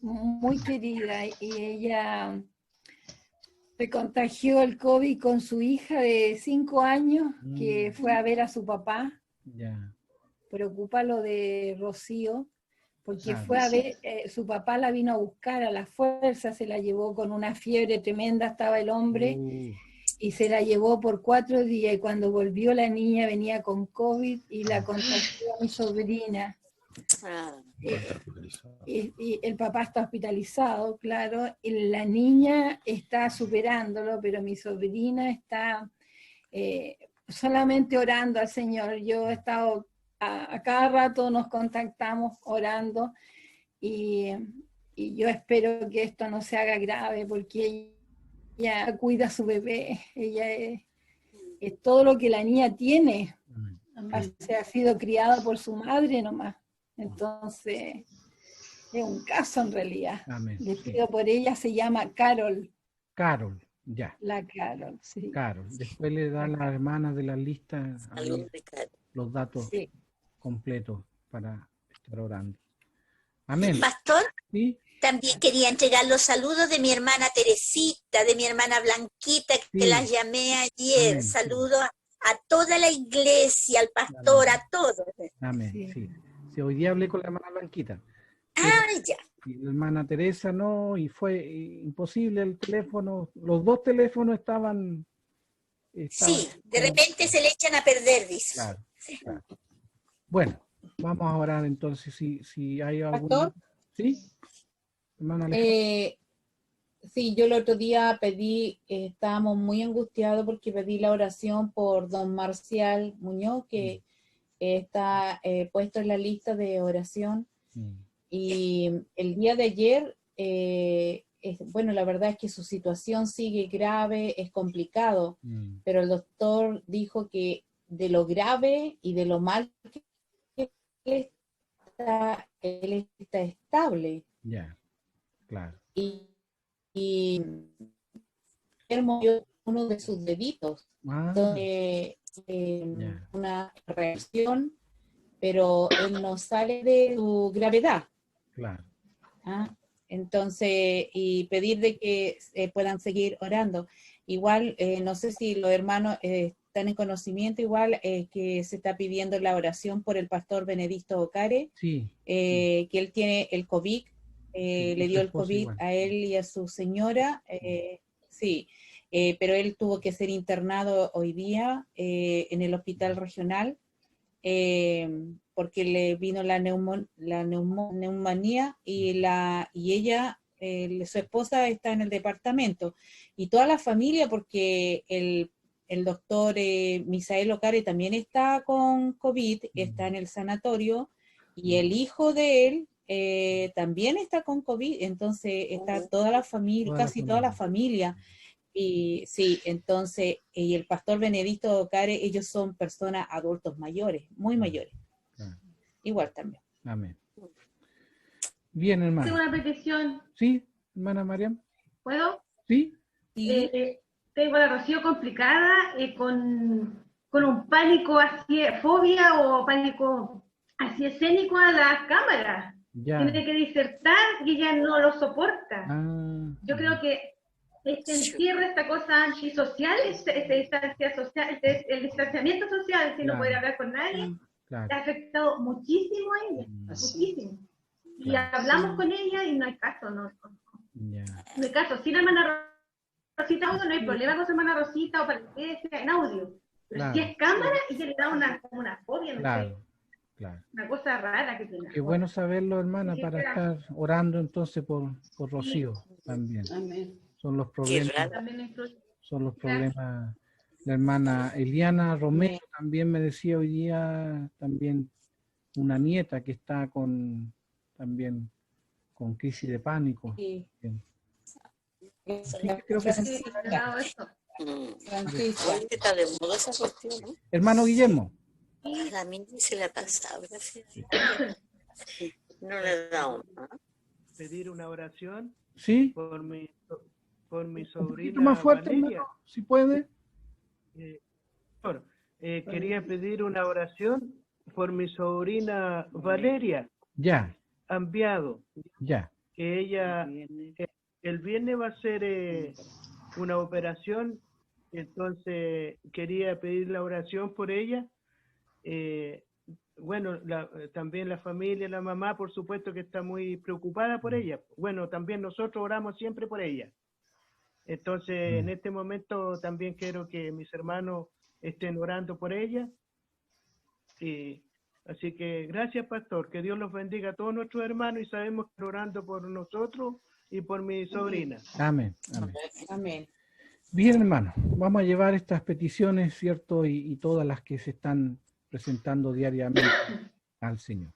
muy querida, y ella se contagió el COVID con su hija de 5 años, que fue a ver a su papá. Preocupa lo de Rocío, porque fue a ver, su papá la vino a buscar a la fuerza, se la llevó con una fiebre tremenda, estaba el hombre, y se la llevó por 4 días, y cuando volvió la niña venía con COVID y la contagió a mi sobrina. Y el papá está hospitalizado, claro, y la niña está superándolo, pero mi sobrina está solamente orando al Señor. Yo he estado, a cada rato nos contactamos orando, y yo espero que esto no se haga grave, porque ella cuida a su bebé, ella es todo lo que la niña tiene. Ha sido criada por su madre nomás. Entonces, es un caso en realidad. Amén. Le pido por ella, se llama Carol. Carol, ya. La Carol, sí. Carol. Después le da a la hermana de la lista los datos completos para estar orando. Amén. Pastor, ¿sí? También quería entregar los saludos de mi hermana Teresita, de mi hermana Blanquita, que las llamé ayer. Amén. Saludos a toda la iglesia, al pastor, Amén. a todos. Amén, sí. Sí, hoy día hablé con la hermana Blanquita. Ya. Y la hermana Teresa no, y fue imposible el teléfono. Los dos teléfonos estaban Sí, de repente se le echan a perder, dice. Claro, claro. Bueno, vamos a orar entonces, si hay algún... ¿Pastor? ¿Sí? Hermana sí, yo el otro día pedí, estábamos muy angustiados porque pedí la oración por don Marcial Muñoz, que está puesto en la lista de oración. Y el día de ayer, bueno, la verdad es que su situación sigue grave, es complicado, pero el doctor dijo que de lo grave y de lo mal que él está estable. Ya, claro. Y él movió uno de sus deditos, donde una reacción, pero él no sale de su gravedad. Claro. Entonces, y pedir de que puedan seguir orando. Igual, no sé si los hermanos están en conocimiento, igual que se está pidiendo la oración por el pastor Benedicto Ocare, sí. Que él tiene el COVID, le dio el COVID igual a él y a su señora, sí, pero él tuvo que ser internado hoy día en el hospital regional, porque le vino la neumonía y ella, su esposa está en el departamento, y toda la familia, porque el doctor Misael Ocare también está con COVID, está en el sanatorio, y el hijo de él también está con COVID, entonces está toda la familia, casi toda la familia. Y sí, entonces, y el pastor Benedicto Ocare, ellos son personas adultos mayores, muy mayores. Igual también. Amén. Bien, hermano. Tengo una petición. Sí, hermana Mariam. ¿Puedo? Sí. Tengo la Rocío complicada, con un pánico así, fobia o pánico así escénico a las cámaras. Ya. Tiene que disertar y ella no lo soporta. Yo creo que este encierro, esta cosa antisocial, esta distancia social, el distanciamiento social, si no poder hablar con nadie, le ha afectado muchísimo a ella, muchísimo. Y hablamos con ella y no hay caso, no hay caso. Si la hermana Rosita audio, no hay problema con su hermana Rosita o para que sea en audio. Pero si es cámara, ella le da como una fobia, no sé. Claro. Una cosa rara que tiene. Qué bueno saberlo, hermana, para estar orando entonces por Rocío también. Amén. Son los problemas. La hermana Eliana Romero también me decía hoy día, también una nieta que está también con crisis de pánico. Sí. Creo que Está de moda esa cuestión, ¿no? Hermano Guillermo. A mí se la pasaba, gracias. No le da una. Pedir una oración. Sí. Por mi sobrina. Un poquito más fuerte, Valeria. hermano, si puede. Quería pedir una oración por mi sobrina Valeria. Ya. Ambiado. Ya. Que ella el viernes va a hacer una operación, entonces quería pedir la oración por ella. Bueno, también la familia, la mamá, por supuesto que está muy preocupada por ella. Bueno, también nosotros oramos siempre por ella. Entonces, en este momento también quiero que mis hermanos estén orando por ella. Así que gracias, pastor. Que Dios los bendiga a todos nuestros hermanos y sabemos que están orando por nosotros y por mi sobrina. Amén. Amén. Amén. Bien, hermano. Vamos a llevar estas peticiones, ¿cierto? Y todas las que se están presentando diariamente al Señor.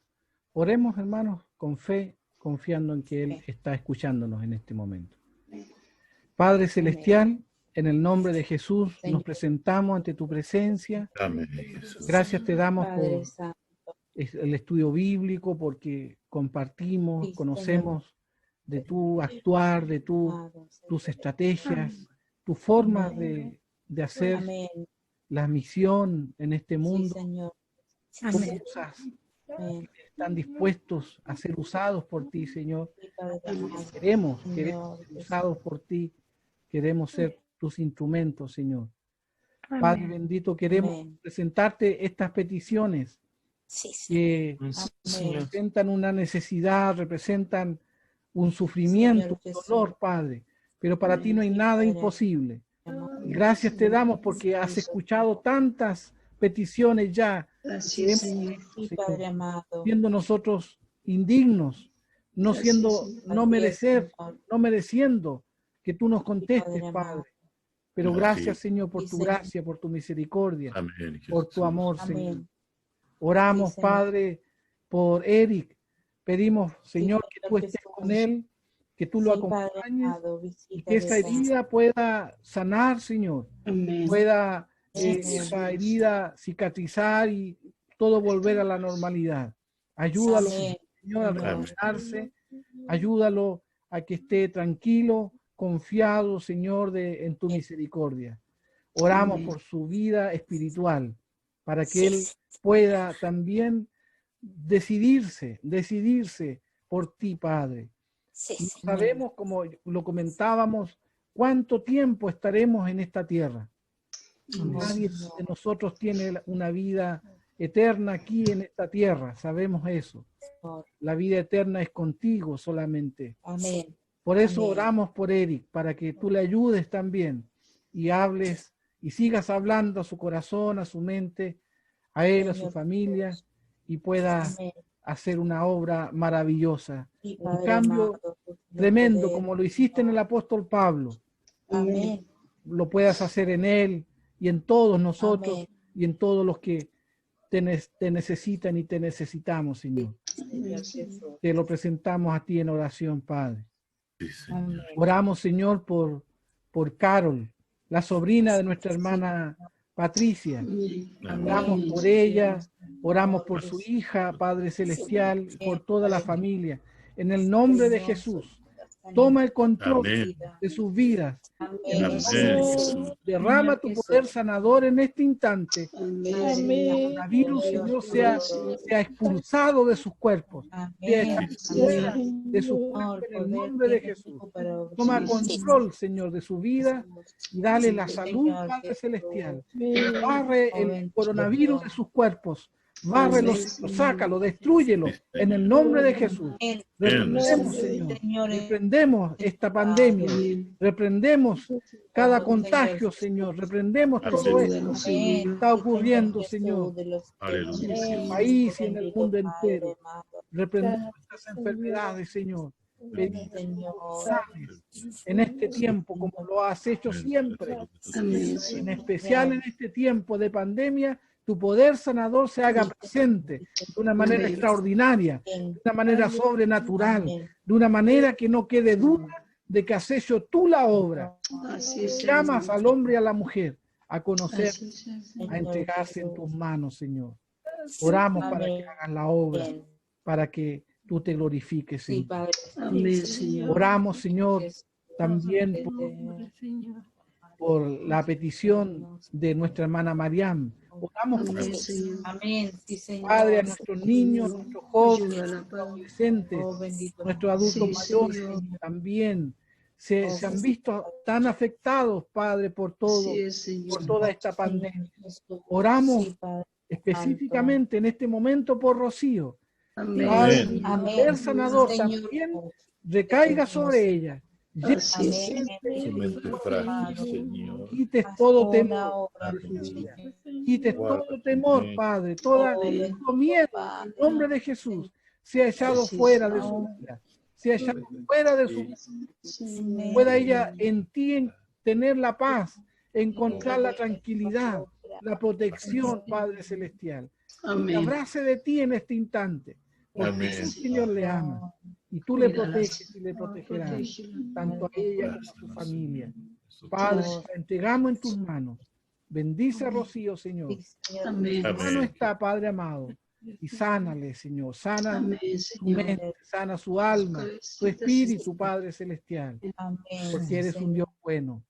Oremos, hermanos, con fe, confiando en que Él está escuchándonos en este momento. Padre Celestial, En el nombre de Jesús nos presentamos ante tu presencia. Amén, Jesús. Gracias te damos por el estudio bíblico, porque compartimos, conocemos de tu actuar, de tus estrategias, tu forma de hacer la misión en este mundo. Cómo están dispuestos a ser usados por ti, Señor. Queremos ser usados por ti. Queremos ser tus instrumentos, Señor. Amén. Padre bendito, queremos presentarte estas peticiones que representan una necesidad, representan un sufrimiento, un dolor, Padre. Pero para ti no hay nada imposible. Gracias te damos porque has escuchado tantas peticiones ya. Padre amado. Siendo nosotros indignos, no mereciendo que tú nos contestes, Padre. Pero gracias, Señor, por tu gracia, por tu misericordia, por tu amor, Señor. Oramos, Padre, por Eric. Pedimos, Señor, que tú estés con él, que tú lo acompañes, y que esa herida pueda sanar, Señor. Pueda esa herida cicatrizar y todo volver a la normalidad. Ayúdalo, Señor, a recuperarse. Ayúdalo a que esté tranquilo, confiado, Señor, en tu misericordia. Oramos por su vida espiritual, para que él pueda también decidirse por ti, Padre. No sabemos, como lo comentábamos, cuánto tiempo estaremos en esta tierra. Nadie de nosotros tiene una vida eterna aquí en esta tierra, sabemos eso. La vida eterna es contigo solamente. Amén. Por eso oramos por Eric, para que tú le ayudes también y hables y sigas hablando a su corazón, a su mente, a él, a su familia, y pueda hacer una obra maravillosa. Un cambio tremendo, como lo hiciste en el apóstol Pablo. Amén. Lo puedas hacer en él y en todos nosotros y en todos los que te necesitan y te necesitamos, Señor. Te lo presentamos a ti en oración, Padre. Oramos, Señor, por Carol, la sobrina de nuestra hermana Patricia. Oramos por ella, oramos por su hija, Padre Celestial, por toda la familia. En el nombre de Jesús, toma el control de sus vidas. Derrama tu poder sanador en este instante. El virus, Señor, sea expulsado de sus cuerpos. Sea expulsado de sus cuerpos en el nombre de Jesús. Toma control, Señor, de su vida y dale la salud, Padre Celestial. Barre el coronavirus de sus cuerpos. Bárrelo, sácalo, destrúyelo en el nombre de Jesús. Reprendemos, Señor, reprendemos esta pandemia, reprendemos cada contagio, Señor, reprendemos todo esto que está ocurriendo, Señor, en el país y en el mundo entero. Reprendemos estas enfermedades, Señor. En este tiempo, como lo has hecho siempre, en especial en este tiempo de pandemia, tu poder sanador se haga presente de una manera extraordinaria, de una manera sobrenatural, de una manera que no quede duda de que has hecho tú la obra. Llamas al hombre y a la mujer a conocer, a entregarse en tus manos, Señor. Oramos para que hagas la obra, para que tú te glorifiques, Señor. Oramos, Señor, también por la petición de nuestra hermana Mariam. Oramos por Padre, a nuestros niños, nuestros jóvenes, nuestros adolescentes, nuestros adultos mayores también se han visto tan afectados, Padre, por toda esta pandemia. Oramos específicamente en este momento por Rocío. Padre, el sanador también recaiga sobre ella. Quites todo temor, quites todo temor, Padre, todo miedo, en nombre de Jesús, sea echado fuera de su vida, sea echado fuera de su vida. Pueda ella en ti tener la paz, encontrar la tranquilidad, la protección, Padre Celestial. Que abrace de ti en este instante, porque el Señor le ama. Y tú le proteges y le protegerás, tanto a ella como a su familia. Padre, la entregamos en tus manos. Bendice a Rocío, Señor. Amén. Tu mano está, Padre amado. Y sánale, Señor. Sana Amén, su mente, sana su alma, su espíritu, Padre celestial. Porque eres un Dios bueno.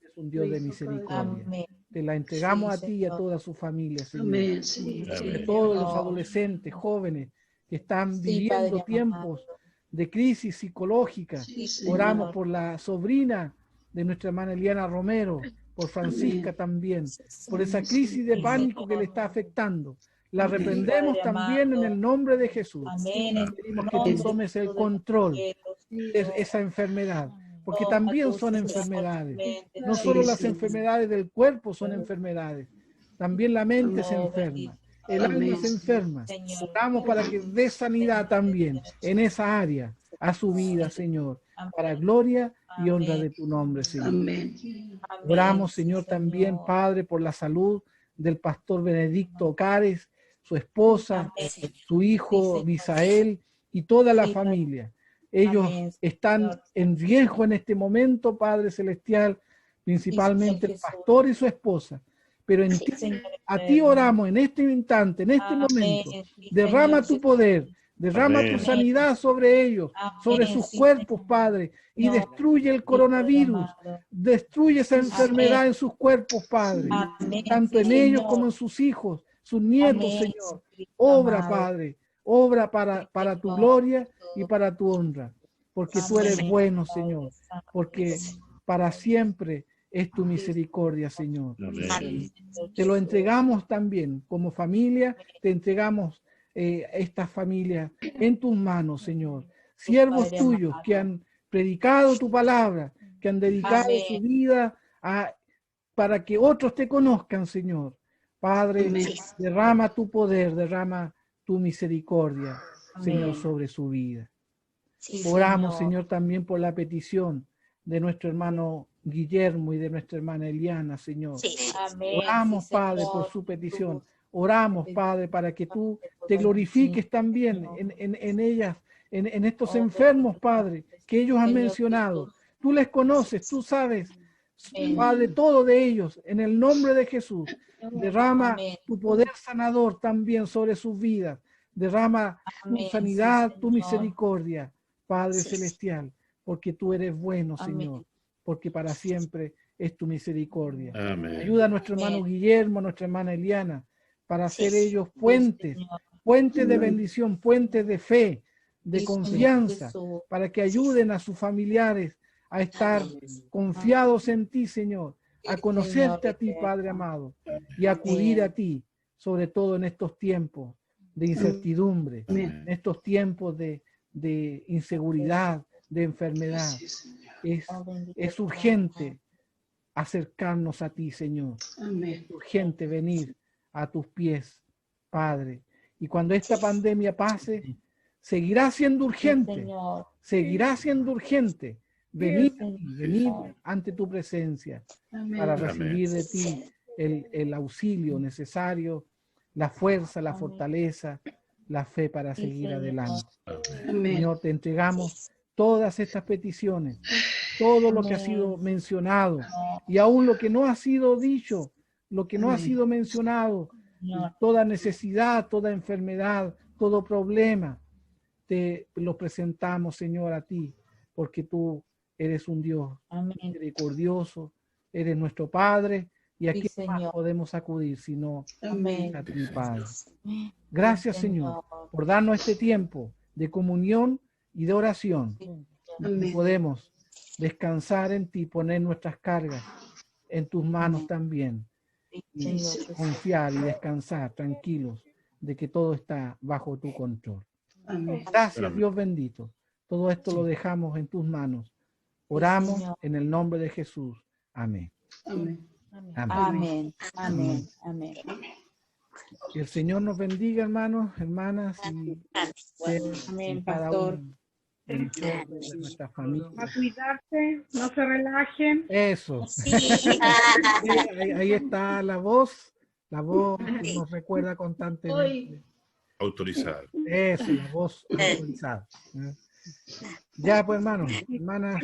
Eres un Dios de misericordia. Te la entregamos a ti y a toda su familia, Señor. Amén, Señor. Sobre todos los adolescentes, jóvenes que están viviendo tiempos de crisis psicológica. Oramos por la sobrina de nuestra hermana Eliana Romero, por Francisca también, por esa crisis de pánico que le está afectando. La reprendemos también en el nombre de Jesús. Pedimos que tú tomes el control de esa enfermedad, porque también son enfermedades. No solo las enfermedades del cuerpo son enfermedades, también la mente se enferma, el alma se enferma. Oramos para que dé sanidad también en esa área a su vida, Señor, para gloria y honra de tu nombre, Señor. Oramos, Señor, también, Padre, por la salud del pastor Benedicto Ocares, su esposa, su hijo Misael y toda la familia. Ellos están en riesgo en este momento, Padre Celestial, principalmente el pastor y su esposa. Pero en ti, a ti oramos en este instante, en este momento. Derrama tu poder, derrama tu sanidad sobre ellos, sobre sus cuerpos, Padre, y destruye el coronavirus, destruye esa enfermedad en sus cuerpos, Padre, tanto en ellos como en sus hijos, sus nietos, Señor. Obra, Padre, obra para tu gloria y para tu honra, porque tú eres bueno, Señor, porque para siempre es tu misericordia, Señor. Te lo entregamos también como familia, te entregamos estas familias en tus manos, Señor. Siervos tuyos que han predicado tu palabra, que han dedicado su vida para que otros te conozcan, Señor. Padre, derrama tu poder, derrama tu misericordia, Señor, sobre su vida. Oramos, Señor, también por la petición de nuestro hermano Guillermo y de nuestra hermana Eliana, Señor. Oramos, Padre, por su petición. Oramos, Padre, para que tú te glorifiques también en ellas, en estos enfermos, Padre, que ellos han mencionado. Tú les conoces, tú sabes, Padre, todo de ellos, en el nombre de Jesús. Derrama tu poder sanador también sobre sus vidas. Derrama tu sanidad, tu misericordia, Padre celestial, porque tú eres bueno, Señor, porque para siempre es tu misericordia. Ayuda a nuestro hermano Guillermo, a nuestra hermana Eliana, para hacer ellos puentes de bendición, puentes de fe, de confianza, para que ayuden a sus familiares a estar confiados en ti, Señor, a conocerte a ti, Padre amado, y a acudir a ti, sobre todo en estos tiempos de incertidumbre, en estos tiempos de inseguridad, de enfermedad. Es urgente acercarnos a ti, Señor. Es urgente venir a tus pies, Padre. Y cuando esta pandemia pase, seguirá siendo urgente, venir ante tu presencia para recibir de ti el auxilio necesario, la fuerza, la fortaleza, la fe para seguir adelante. Señor, te entregamos todas estas peticiones, todo lo que ha sido mencionado y aún lo que no ha sido dicho, lo que no ha sido mencionado, toda necesidad, toda enfermedad, todo problema, te lo presentamos, Señor, a ti, porque tú eres un Dios misericordioso, eres nuestro Padre, y aquí más podemos acudir, sino a ti, Padre. Gracias, Señor, por darnos este tiempo de comunión y de oración. Podemos descansar en ti, poner nuestras cargas en tus manos también, y confiar y descansar tranquilos de que todo está bajo tu control. Gracias, Dios bendito. Todo esto lo dejamos en tus manos. Oramos en el nombre de Jesús. Amén. Amén. Amén. Amén. Que el Señor nos bendiga, hermanos, hermanas, y amén, pastor. De nuestra familia. A cuidarse, no se relajen. Eso. Ahí está la voz que nos recuerda constantemente. Autorizada. Eso, la voz autorizada. Ya, pues, hermanos, hermanas,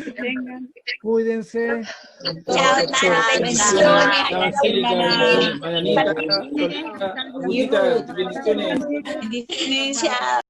cuídense. Chao, hermano, bendiciones. Bendiciones. Chao.